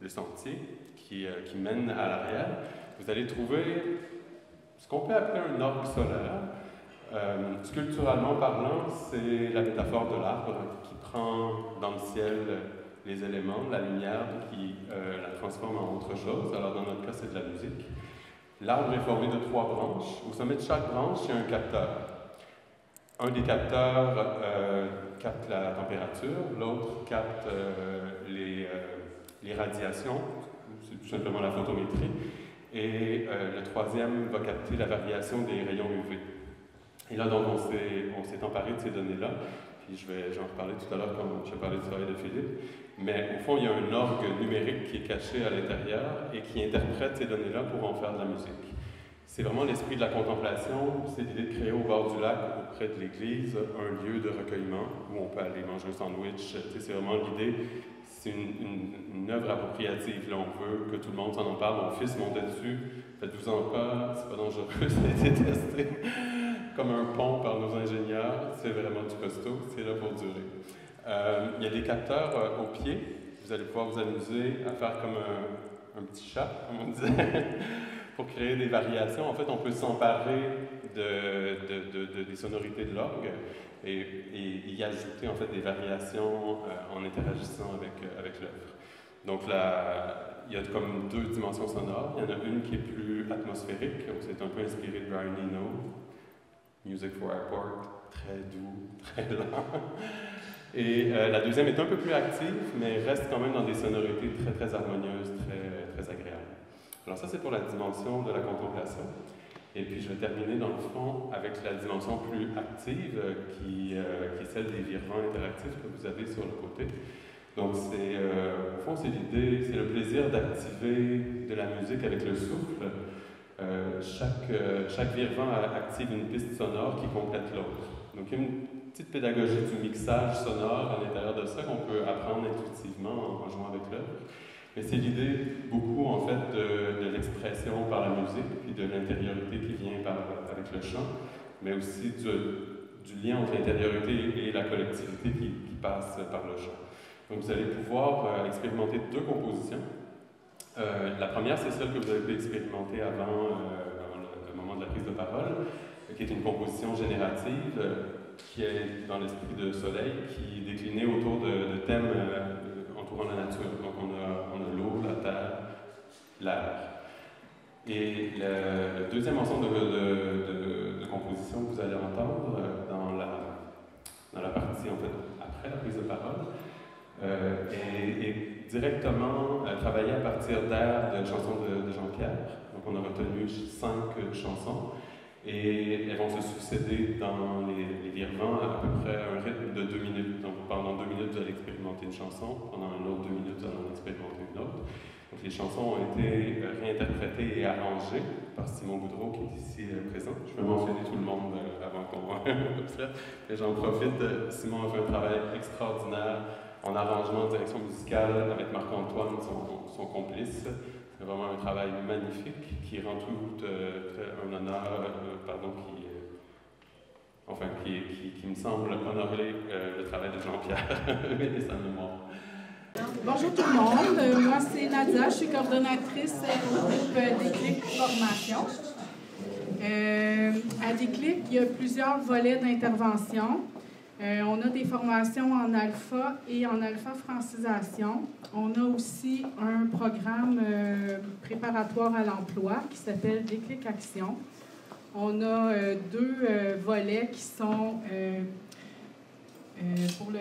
sentier qui mène à l'arrière, vous allez trouver ce qu'on peut appeler un orgue solaire. Sculpturalement parlant, c'est la métaphore de l'arbre qui prend dans le ciel les éléments, la lumière, qui la transforme en autre chose. Alors dans notre cas, c'est de la musique. L'arbre est formé de 3 branches. Au sommet de chaque branche, il y a un capteur. Un des capteurs capte la température, l'autre capte les radiations, c'est tout simplement la photométrie, et le troisième va capter la variation des rayons UV. Et là, donc, on s'est emparé de ces données-là, puis je vais en reparler tout à l'heure quand je vais parler du travail de Philippe. Mais au fond, il y a un orgue numérique qui est caché à l'intérieur et qui interprète ces données-là pour en faire de la musique. C'est vraiment l'esprit de la contemplation, c'est l'idée de créer au bord du lac, auprès de l'église, un lieu de recueillement où on peut aller manger un sandwich. C'est vraiment l'idée, c'est une œuvre appropriative. Là, on veut que tout le monde s'en parle. Mon fils montait dessus, faites-vous-en pas, c'est pas dangereux, ça a été testé comme un pont par nos ingénieurs. C'est vraiment du costaud, c'est là pour durer. Il y a des capteurs au pied. Vous allez pouvoir vous amuser à faire comme un petit chat, comme on disait, pour créer des variations. En fait, on peut s'emparer des sonorités de l'orgue et y ajouter en fait des variations en interagissant avec l'œuvre. Donc là, il y a comme 2 dimensions sonores. Il y en a une qui est plus atmosphérique, donc c'est un peu inspiré de Brian Eno, Music for Airport, très doux, très lent. Et la deuxième est un peu plus active, mais reste quand même dans des sonorités très, très harmonieuses, très, très agréables. Alors ça, c'est pour la dimension de la contemplation. Et puis, je vais terminer, dans le fond, avec la dimension plus active, qui est celle des virements interactifs que vous avez sur le côté. Donc, au fond, c'est l'idée, c'est le plaisir d'activer de la musique avec le souffle. Chaque virement active une piste sonore qui complète l'autre. Donc, il y a une petite pédagogie du mixage sonore à l'intérieur de ça qu'on peut apprendre intuitivement en jouant avec l'œuvre. Mais c'est l'idée beaucoup, en fait, de l'expression par la musique, puis de l'intériorité qui vient avec le chant, mais aussi du lien entre l'intériorité et la collectivité qui passe par le chant. Donc, vous allez pouvoir expérimenter 2 compositions. La première, c'est celle que vous avez pu expérimenter avant le moment de la prise de parole, qui est une composition générative qui est dans l'esprit de Soleil, qui est déclinée autour de thèmes entourant la nature. Donc, on a l'eau, la terre, l'air. Et le deuxième ensemble de compositions que vous allez entendre dans la partie, en fait, après la prise de parole, est directement travaillé à partir d'airs de chansons de Jean-Pierre. Donc, on a retenu 5 chansons et elles vont se succéder dans les virements à peu près un rythme de 2 minutes. Donc, pendant 2 minutes, vous allez expérimenter une chanson, pendant une autre 2 minutes, vous allez en expérimenter une autre. Donc, les chansons ont été réinterprétées et arrangées par Simon Boudreau, qui est ici présent. Je vais mentionner tout le monde avant qu'on observe. Et j'en profite, Simon a fait un travail extraordinaire en arrangement, direction musicale, avec Marc-Antoine, son complice. C'est vraiment un travail magnifique qui rend tout un honneur, qui me semble honorer le travail de Jean-Pierre et sa mémoire. Bonjour tout le monde, moi c'est Nadia, je suis coordonnatrice au groupe Déclic Formation. À Déclic, il y a plusieurs volets d'intervention. On a des formations en alpha et en alpha francisation. On a aussi un programme préparatoire à l'emploi qui s'appelle Déclic Action. On a 2 volets qui sont pour la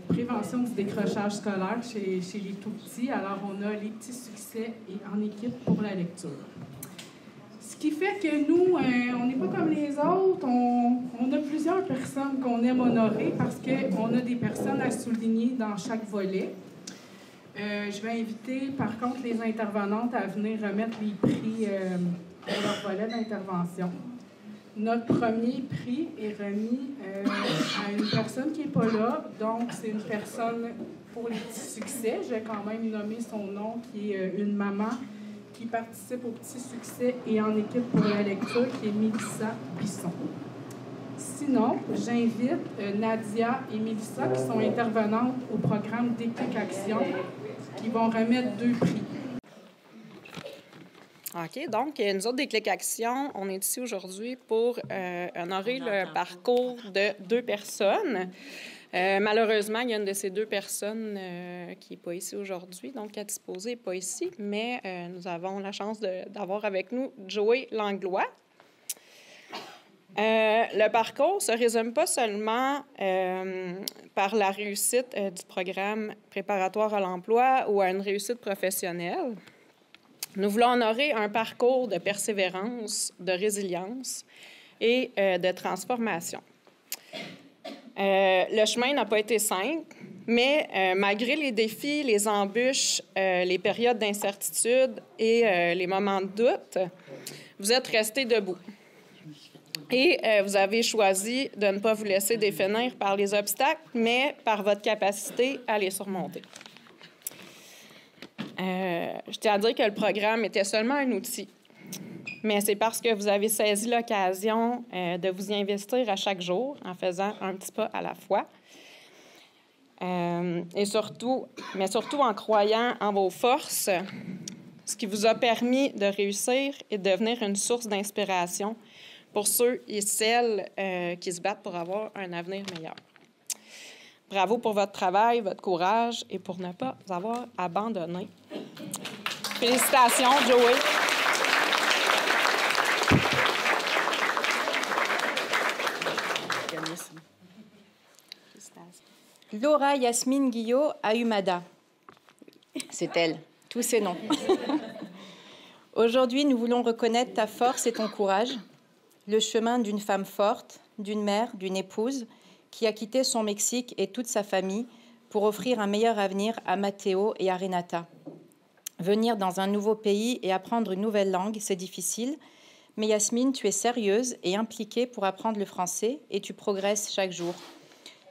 prévention du décrochage scolaire chez les tout-petits. Alors, on a les petits succès et en équipe pour la lecture. Ce qui fait que nous, on n'est pas comme les autres. On a plusieurs personnes qu'on aime honorer parce qu'on a des personnes à souligner dans chaque volet. Je vais inviter, par contre, les intervenantes à venir remettre les prix pour leur volet d'intervention. Notre premier prix est remis à une personne qui n'est pas là. Donc, c'est une personne pour les petits succès. Je vais quand même nommer son nom, qui est une maman qui participe au Petit Succès et en équipe pour la lecture, qui est Mélissa Bisson. Sinon, j'invite Nadia et Mélissa, qui sont intervenantes au programme Déclic Action, qui vont remettre 2 prix. OK, donc, nous autres, Déclic Action, on est ici aujourd'hui pour honorer le parcours de 2 personnes. Malheureusement, il y a une de ces 2 personnes qui n'est pas ici aujourd'hui, donc qui est disposée n'est pas ici, mais nous avons la chance d'avoir avec nous Joey Langlois. Le parcours ne se résume pas seulement par la réussite du programme préparatoire à l'emploi ou à une réussite professionnelle. Nous voulons honorer un parcours de persévérance, de résilience et de transformation. Le chemin n'a pas été simple, mais malgré les défis, les embûches, les périodes d'incertitude et les moments de doute, vous êtes restés debout. Et vous avez choisi de ne pas vous laisser définir par les obstacles, mais par votre capacité à les surmonter. Je tiens à dire que le programme était seulement un outil, mais c'est parce que vous avez saisi l'occasion de vous y investir à chaque jour en faisant un petit pas à la fois. Mais surtout en croyant en vos forces, ce qui vous a permis de réussir et de devenir une source d'inspiration pour ceux et celles qui se battent pour avoir un avenir meilleur. Bravo pour votre travail, votre courage et pour ne pas vous avoir abandonné. Félicitations, Joey. Laura Yasmine Guillot à Humada. C'est elle, tous ces noms. Aujourd'hui, nous voulons reconnaître ta force et ton courage, le chemin d'une femme forte, d'une mère, d'une épouse, qui a quitté son Mexique et toute sa famille pour offrir un meilleur avenir à Matteo et à Renata. Venir dans un nouveau pays et apprendre une nouvelle langue, c'est difficile, mais Yasmine, tu es sérieuse et impliquée pour apprendre le français et tu progresses chaque jour.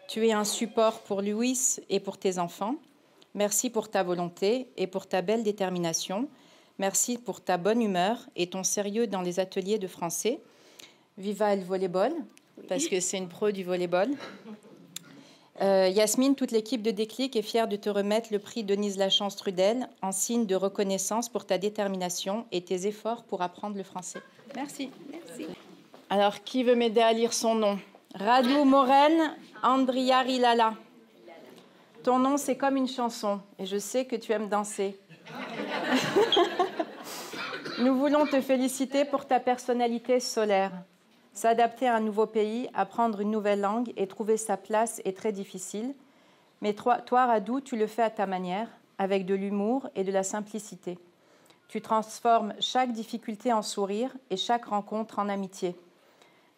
Tu es un support pour Luis et pour tes enfants. Merci pour ta volonté et pour ta belle détermination. Merci pour ta bonne humeur et ton sérieux dans les ateliers de français. Viva le volleyball, parce que c'est une pro du volleyball. Yasmine, toute l'équipe de Déclic est fière de te remettre le prix Denise Lachance Trudel en signe de reconnaissance pour ta détermination et tes efforts pour apprendre le français. Merci. Merci. Alors, qui veut m'aider à lire son nom? Radu Moren Andriarilala. Ton nom, c'est comme une chanson et je sais que tu aimes danser. Nous voulons te féliciter pour ta personnalité solaire. S'adapter à un nouveau pays, apprendre une nouvelle langue et trouver sa place est très difficile. Mais toi, Radu, tu le fais à ta manière, avec de l'humour et de la simplicité. Tu transformes chaque difficulté en sourire et chaque rencontre en amitié.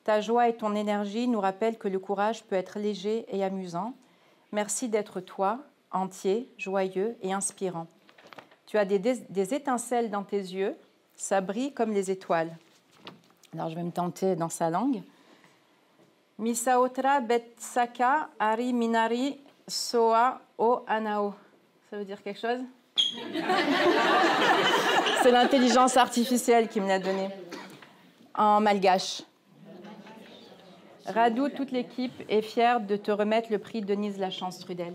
Ta joie et ton énergie nous rappellent que le courage peut être léger et amusant. Merci d'être toi, entier, joyeux et inspirant. Tu as des étincelles dans tes yeux, ça brille comme les étoiles. Alors, je vais me tenter dans sa langue. Misaotra betsaka ari minari soa o anao. Ça veut dire quelque chose? C'est l'intelligence artificielle qui me l'a donné. En malgache. Radu, toute l'équipe est fière de te remettre le prix Denise Lachance Trudel.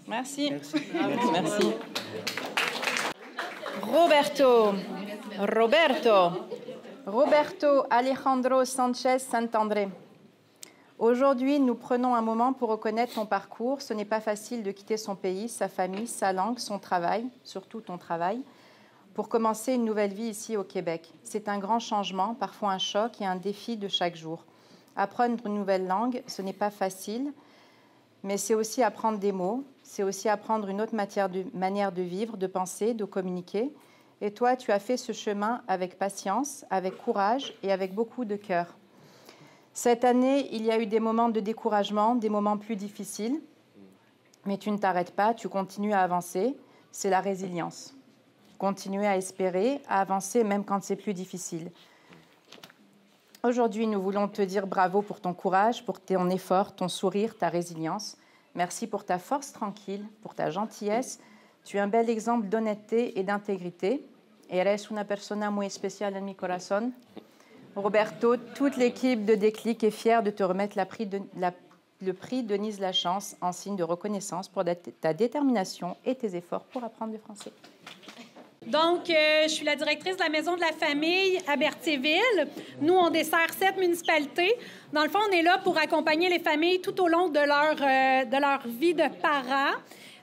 Merci. Merci. Roberto Alejandro Sanchez Santandré. Aujourd'hui, nous prenons un moment pour reconnaître ton parcours. Ce n'est pas facile de quitter son pays, sa famille, sa langue, son travail, surtout ton travail, pour commencer une nouvelle vie ici au Québec. C'est un grand changement, parfois un choc et un défi de chaque jour. Apprendre une nouvelle langue, ce n'est pas facile, mais c'est aussi apprendre des mots, c'est aussi apprendre une autre manière de vivre, de penser, de communiquer. Et toi, tu as fait ce chemin avec patience, avec courage et avec beaucoup de cœur. Cette année, il y a eu des moments de découragement, des moments plus difficiles, mais tu ne t'arrêtes pas, tu continues à avancer. C'est la résilience. Continuer à espérer, à avancer même quand c'est plus difficile. Aujourd'hui, nous voulons te dire bravo pour ton courage, pour ton effort, ton sourire, ta résilience. Merci pour ta force tranquille, pour ta gentillesse. Tu es un bel exemple d'honnêteté et d'intégrité. Eres una persona muy especial en mi corazón. Roberto, toute l'équipe de Déclic est fière de te remettre le prix Denise Lachance en signe de reconnaissance pour ta détermination et tes efforts pour apprendre le français. Donc, je suis la directrice de la Maison de la Famille à Berthierville. Nous, on dessert 7 municipalités. Dans le fond, on est là pour accompagner les familles tout au long de leur vie de parents.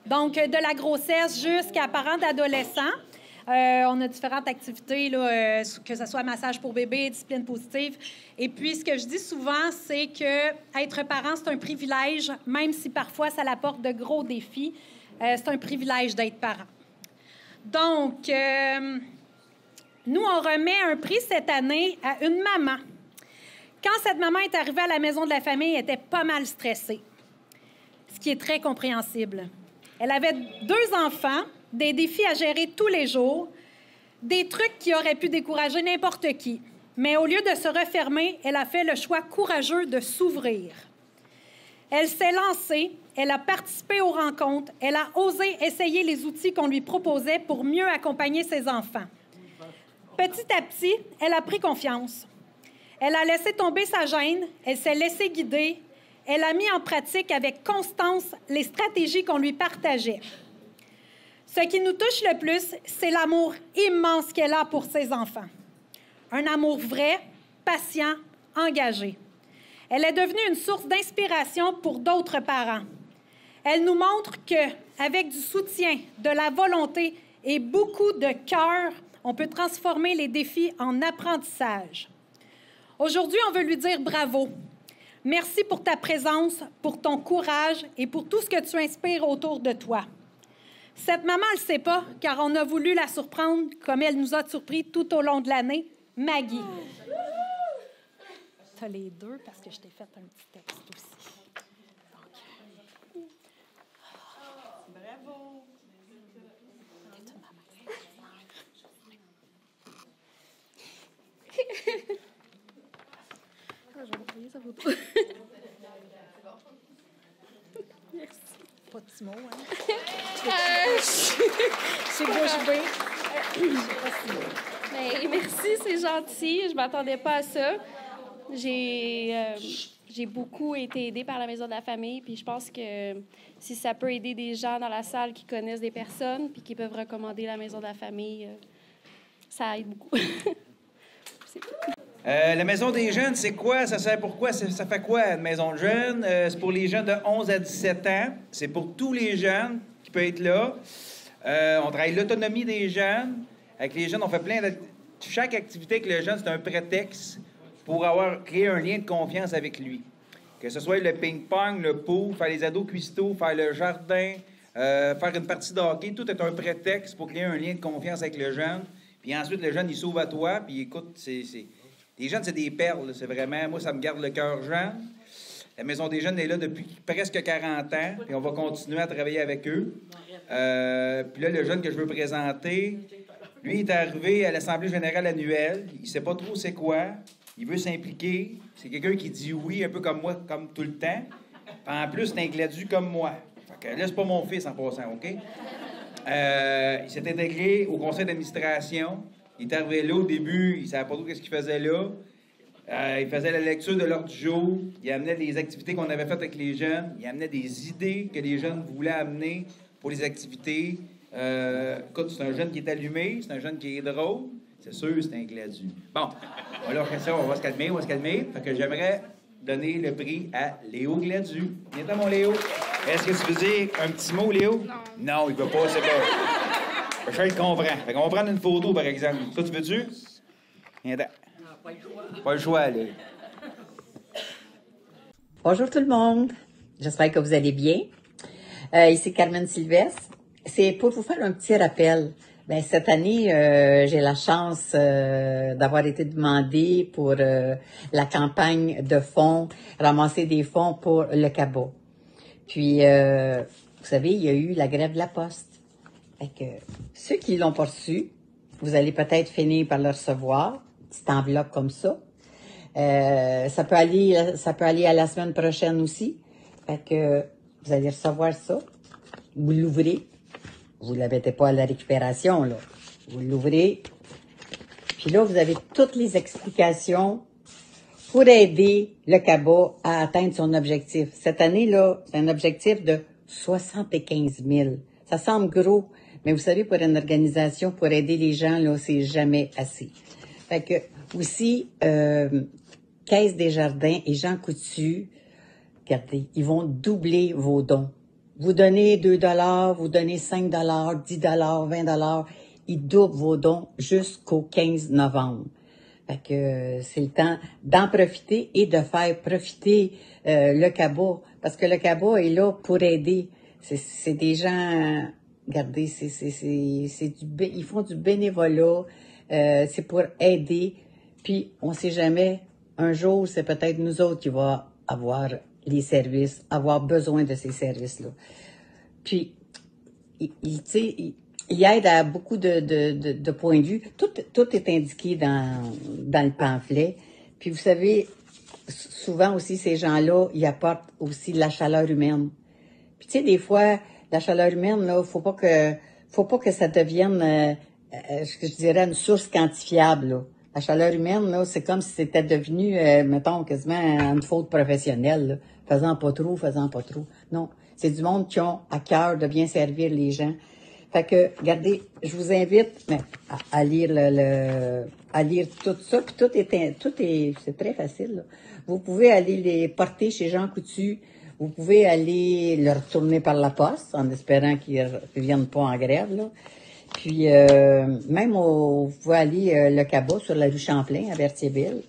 Donc, de la grossesse jusqu'à parents d'adolescents. On a différentes activités, là, que ce soit massage pour bébé, discipline positive. Et puis, ce que je dis souvent, c'est que être parent, c'est un privilège, même si parfois ça apporte de gros défis. C'est un privilège d'être parent. Donc, nous, on remet un prix cette année à une maman. Quand cette maman est arrivée à la Maison de la Famille, elle était pas mal stressée, ce qui est très compréhensible. Elle avait 2 enfants, des défis à gérer tous les jours, des trucs qui auraient pu décourager n'importe qui. Mais au lieu de se refermer, elle a fait le choix courageux de s'ouvrir. Elle s'est lancée, elle a participé aux rencontres, elle a osé essayer les outils qu'on lui proposait pour mieux accompagner ses enfants. Petit à petit, elle a pris confiance. Elle a laissé tomber sa gêne, elle s'est laissée guider, elle a mis en pratique avec constance les stratégies qu'on lui partageait. Ce qui nous touche le plus, c'est l'amour immense qu'elle a pour ses enfants. Un amour vrai, patient, engagé. Elle est devenue une source d'inspiration pour d'autres parents. Elle nous montre qu'avec du soutien, de la volonté et beaucoup de cœur, on peut transformer les défis en apprentissage. Aujourd'hui, on veut lui dire bravo. Merci pour ta présence, pour ton courage et pour tout ce que tu inspires autour de toi. Cette maman ne le sait pas, car on a voulu la surprendre comme elle nous a surpris tout au long de l'année, Maggie. Tu as les deux parce que je t'ai fait un petit texte aussi. Donc... Bravo! T'es une maman. Je vais envoyer sa photo. Merci. Pas de petits mots, hein? C'est bouche bée. Je sais pas si... Ben, merci, c'est gentil. Je m'attendais pas à ça. J'ai beaucoup été aidée par la Maison de la Famille, puis je pense que si ça peut aider des gens dans la salle qui connaissent des personnes puis qui peuvent recommander la Maison de la Famille, ça aide beaucoup. C'est tout. La maison des jeunes, c'est quoi? Ça sert pour quoi? Ça fait quoi, une maison de jeunes? C'est pour les jeunes de 11 à 17 ans. C'est pour tous les jeunes qui peuvent être là. On travaille l'autonomie des jeunes. Avec les jeunes, on fait plein de... Chaque activité avec le jeune, c'est un prétexte pour créer un lien de confiance avec lui. Que ce soit le ping-pong, le pool, faire les ados cuistots, faire le jardin, faire une partie de hockey, tout est un prétexte pour créer un lien de confiance avec le jeune. Puis ensuite, le jeune, il s'ouvre à toi, puis écoute, les jeunes, c'est des perles, c'est vraiment... Moi, ça me garde le cœur jeune. La Maison des jeunes est là depuis presque 40 ans, puis on va continuer à travailler avec eux. Puis là, le jeune que je veux présenter, lui, il est arrivé à l'Assemblée générale annuelle. Il sait pas trop c'est quoi. Il veut s'impliquer. C'est quelqu'un qui dit oui, un peu comme moi, comme tout le temps. Puis en plus, c'est un gladus comme moi. Fait que là, c'est pas mon fils en passant, OK? Il s'est intégré au conseil d'administration. Il est arrivé là au début, il ne savait pas trop ce qu'il faisait là. Il faisait la lecture de l'ordre du jour. Il amenait des activités qu'on avait faites avec les jeunes. Il amenait des idées que les jeunes voulaient amener pour les activités. Écoute, c'est un jeune qui est allumé, c'est un jeune qui est drôle. C'est sûr, c'est un gladus. Bon, alors ça, on va se calmer, Fait que j'aimerais donner le prix à Léo Gladus. Viens-t'en, mon Léo. Est-ce que tu veux dire un petit mot, Léo? Non. Non, il veut pas, c'est pas... Je le comprends. Fait qu'on va prendre une photo, par exemple. Ça, tu veux-tu? Viens-t'en. Pas le choix, Léo. Bonjour tout le monde. J'espère que vous allez bien. Ici Carmen Sylvestre. C'est pour vous faire un petit rappel. Ben, cette année, j'ai la chance d'avoir été demandée pour la campagne de fonds, ramasser des fonds pour le cabot. Puis, vous savez, il y a eu la grève de la Poste. Fait que ceux qui l'ont pas reçu, vous allez peut-être finir par le recevoir, petite enveloppe comme ça. Ça peut aller à la semaine prochaine aussi. Fait que vous allez recevoir ça. Vous l'ouvrez. Vous ne la mettez pas à la récupération, là. Vous l'ouvrez. Puis là, vous avez toutes les explications pour aider le cabot à atteindre son objectif. Cette année, là, c'est un objectif de 75 000. Ça semble gros, mais vous savez, pour une organisation, pour aider les gens, là, c'est jamais assez. Fait que, aussi, Caisse des Jardins et Jean Coutu, regardez, ils vont doubler vos dons. Vous donnez 2 $, vous donnez 5 $, 10 $, 20 $. Ils doublent vos dons jusqu'au 15 novembre. Fait que c'est le temps d'en profiter et de faire profiter le cabot. Parce que le cabot est là pour aider. C'est des gens... Regardez, ils font du bénévolat. C'est pour aider. Puis, on sait jamais, un jour, c'est peut-être nous autres qui va avoir les services, avoir besoin de ces services-là. Puis, il aide à beaucoup de points de vue. Tout est indiqué dans le pamphlet. Puis, vous savez, souvent aussi, ces gens-là, ils apportent aussi de la chaleur humaine. Puis, tu sais, des fois, la chaleur humaine, là, faut pas que ça devienne, je dirais, une source quantifiable, là. La chaleur humaine, là, c'est comme si c'était devenu, mettons, quasiment une faute professionnelle, là. Faisant pas trop. Non, c'est du monde qui ont à cœur de bien servir les gens. Fait que, regardez, je vous invite à lire à lire tout ça. Puis c'est très facile, là. Vous pouvez aller les porter chez Jean Coutu. Vous pouvez aller le retourner par la poste, en espérant qu'ils ne viennent pas en grève, là. Puis, même vous pouvez aller le cabot sur la rue Champlain, à Berthierville.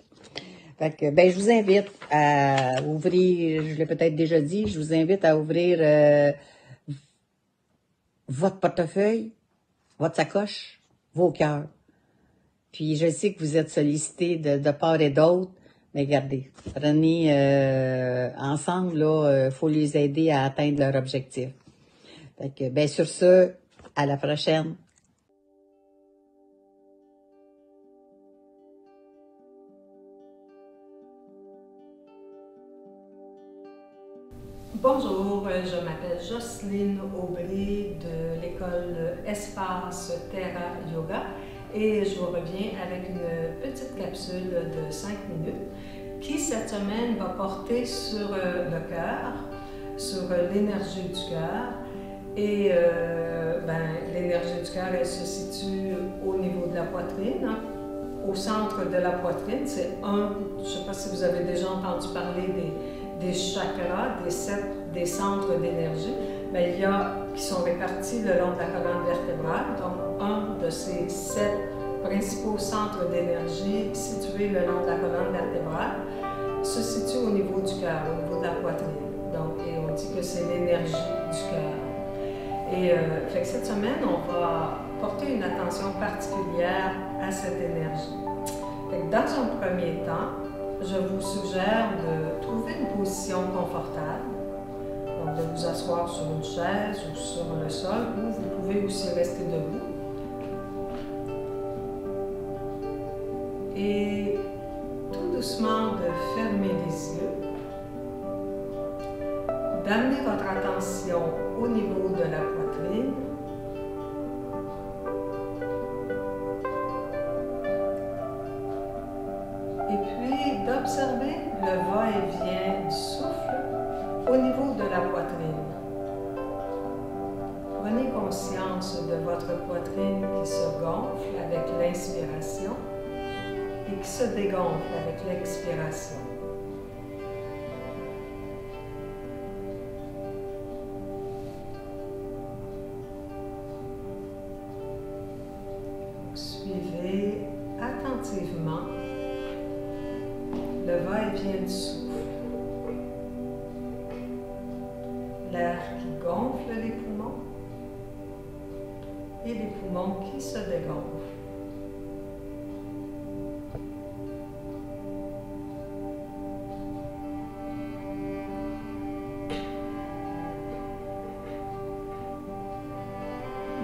Fait que, ben, je vous invite à ouvrir, je l'ai peut-être déjà dit, je vous invite à ouvrir votre portefeuille, votre sacoche, vos cœurs. Puis je sais que vous êtes sollicités de part et d'autre, mais regardez, prenez ensemble, là, faut les aider à atteindre leur objectif. Fait que, ben sur ce, à la prochaine. Bonjour, je m'appelle Jocelyne Aubry de l'école Espace Terra Yoga et je vous reviens avec une petite capsule de 5 minutes qui cette semaine va porter sur le cœur, sur l'énergie du cœur et l'énergie du cœur elle se situe au niveau de la poitrine, hein. Au centre de la poitrine, c'est je ne sais pas si vous avez déjà entendu parler des chakras, des centres d'énergie, mais il y a qui sont répartis le long de la colonne vertébrale. Donc, un de ces 7 principaux centres d'énergie situés le long de la colonne vertébrale se situe au niveau du cœur, au niveau de la poitrine. Donc, et on dit que c'est l'énergie du cœur. Et fait que cette semaine, on va porter une attention particulière à cette énergie. Fait que dans un premier temps, je vous suggère de trouver une position confortable, donc de vous asseoir sur une chaise ou sur le sol, ou vous pouvez aussi rester debout. Et tout doucement de fermer les yeux, d'amener votre attention au niveau de la poitrine, et puis d'observer le va-et-vient du souffle au niveau de la poitrine. Prenez conscience de votre poitrine qui se gonfle avec l'inspiration et qui se dégonfle avec l'expiration. Suivez attentivement le va-et-vient du souffle. L'air qui gonfle les poumons et les poumons qui se dégonflent.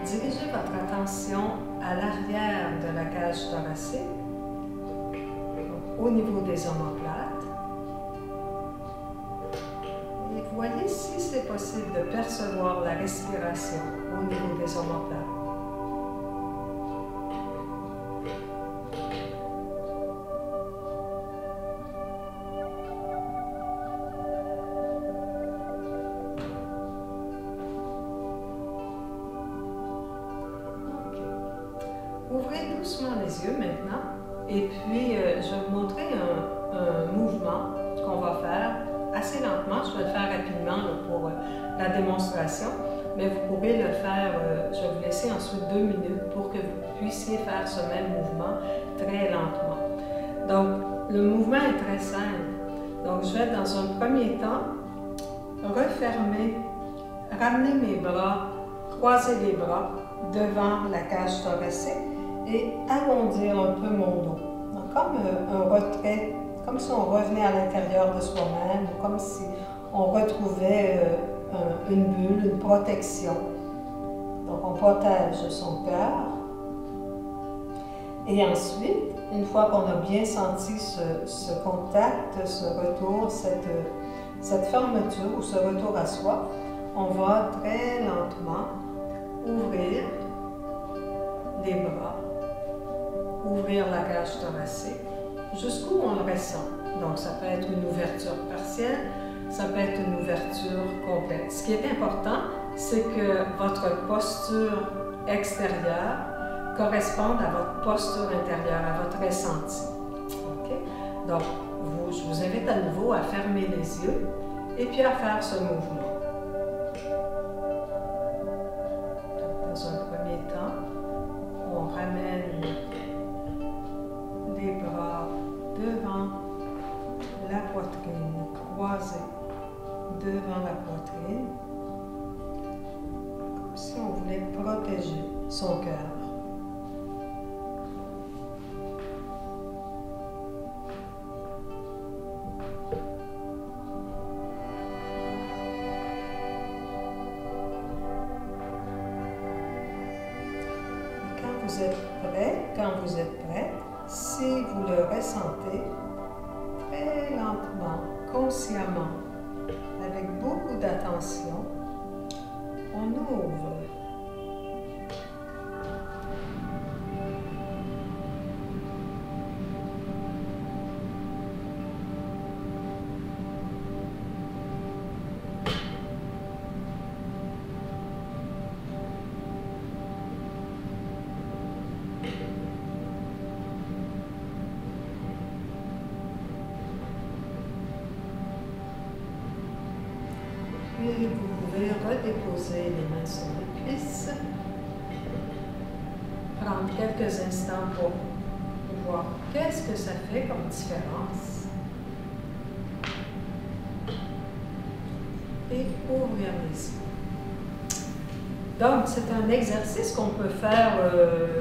Dirigez votre attention à l'arrière de la cage thoracique, au niveau des omoplates. Et voyez si c'est possible de percevoir la respiration au niveau des omoplates. Ouvrez doucement les yeux maintenant. Et puis, je vais vous montrer un mouvement qu'on va faire assez lentement. Je vais le faire rapidement là, pour la démonstration, mais vous pourrez le faire, je vais vous laisser ensuite 2 minutes pour que vous puissiez faire ce même mouvement très lentement. Donc, le mouvement est très simple. Donc, je vais dans un premier temps refermer, ramener mes bras, croiser les bras devant la cage thoracique et arrondir un peu mon dos. Donc, comme un retrait, comme si on revenait à l'intérieur de soi-même, ou comme si on retrouvait une bulle, une protection. Donc, on protège son cœur. Et ensuite, une fois qu'on a bien senti ce contact, ce retour, cette fermeture ou ce retour à soi, on va très lentement ouvrir les bras, ouvrir la cage thoracique jusqu'où on le ressent. Donc, ça peut être une ouverture partielle, ça peut être une ouverture complète. Ce qui est important, c'est que votre posture extérieure corresponde à votre posture intérieure, à votre ressenti. Okay? Donc, je vous invite à nouveau à fermer les yeux et puis à faire ce mouvement. Dans un premier temps, on ramène les bras devant la poitrine, croisés devant la poitrine. si on voulait protéger son cœur. Quand vous êtes prêt, si vous le ressentez, très lentement, consciemment, avec beaucoup d'attention, on ouvre. Puis vous pouvez redéposer les mains sur les cuisses. Prendre quelques instants pour voir qu'est-ce que ça fait comme différence. Et ouvrir les yeux. Donc, c'est un exercice qu'on peut faire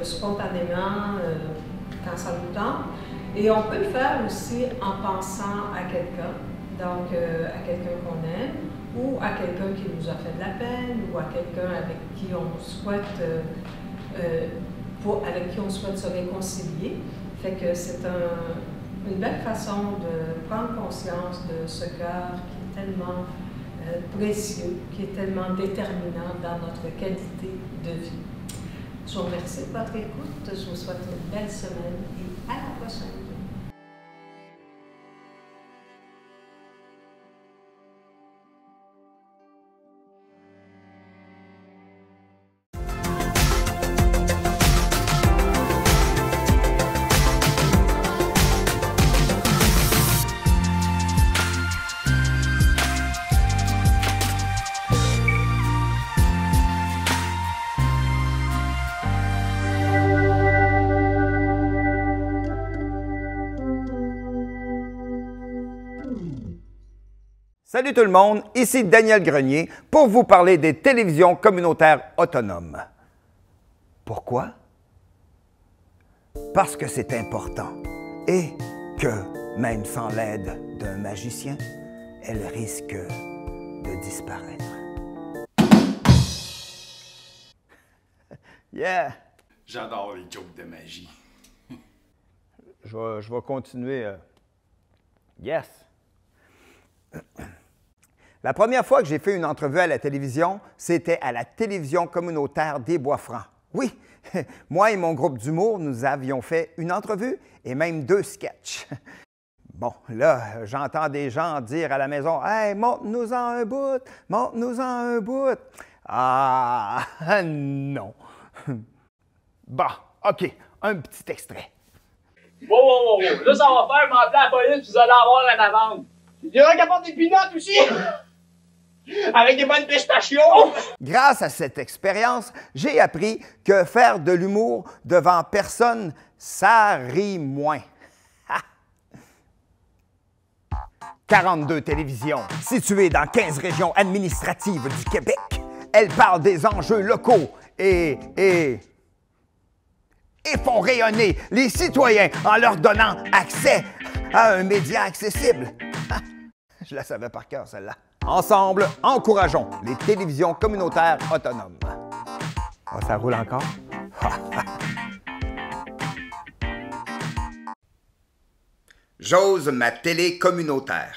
spontanément quand ça nous tente. Et on peut le faire aussi en pensant à quelqu'un, donc à quelqu'un qu'on aime, ou à quelqu'un qui nous a fait de la peine, ou à quelqu'un avec qui on souhaite se réconcilier. Fait que c'est une belle façon de prendre conscience de ce cœur qui est tellement précieux, qui est tellement déterminant dans notre qualité de vie. Je vous remercie de votre écoute. Je vous souhaite une belle semaine et à la prochaine. Salut tout le monde, ici Daniel Grenier pour vous parler des télévisions communautaires autonomes. Pourquoi? Parce que c'est important et que, même sans l'aide d'un magicien, elles risquent de disparaître. Yeah! J'adore les jokes de magie. Je vais continuer. Yes! La première fois que j'ai fait une entrevue à la télévision, c'était à la télévision communautaire des Bois-Francs. Oui, moi et mon groupe d'humour, nous avions fait une entrevue et même 2 sketchs. Bon, là, j'entends des gens dire à la maison « Hey, montre-nous-en un bout, montre-nous-en un bout. » Ah, non. Bon, OK, un petit extrait. Wow. Là, ça va faire m'appeler à la police, vous allez avoir une amende. Il y aura qu'à apporter des peanuts aussi! Avec des bonnes pistachios! Grâce à cette expérience, j'ai appris que faire de l'humour devant personne, ça rit moins. 42 télévisions, situées dans 15 régions administratives du Québec. Elles parlent des enjeux locaux et font rayonner les citoyens en leur donnant accès à un média accessible. Je la savais par cœur, celle-là. Ensemble, encourageons les télévisions communautaires autonomes. Oh, ça roule encore? J'ose ma télé communautaire.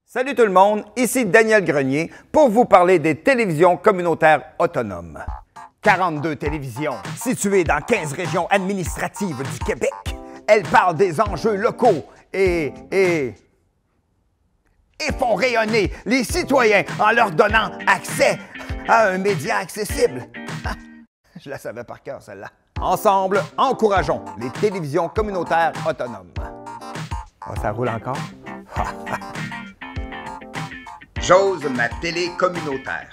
Salut tout le monde, ici Daniel Grenier pour vous parler des télévisions communautaires autonomes. 42 télévisions, situées dans 15 régions administratives du Québec. Elles parlent des enjeux locaux et font rayonner les citoyens en leur donnant accès à un média accessible. Je la savais par cœur, celle-là. Ensemble, encourageons les télévisions communautaires autonomes. Oh, ça roule encore? J'ose ma télé communautaire.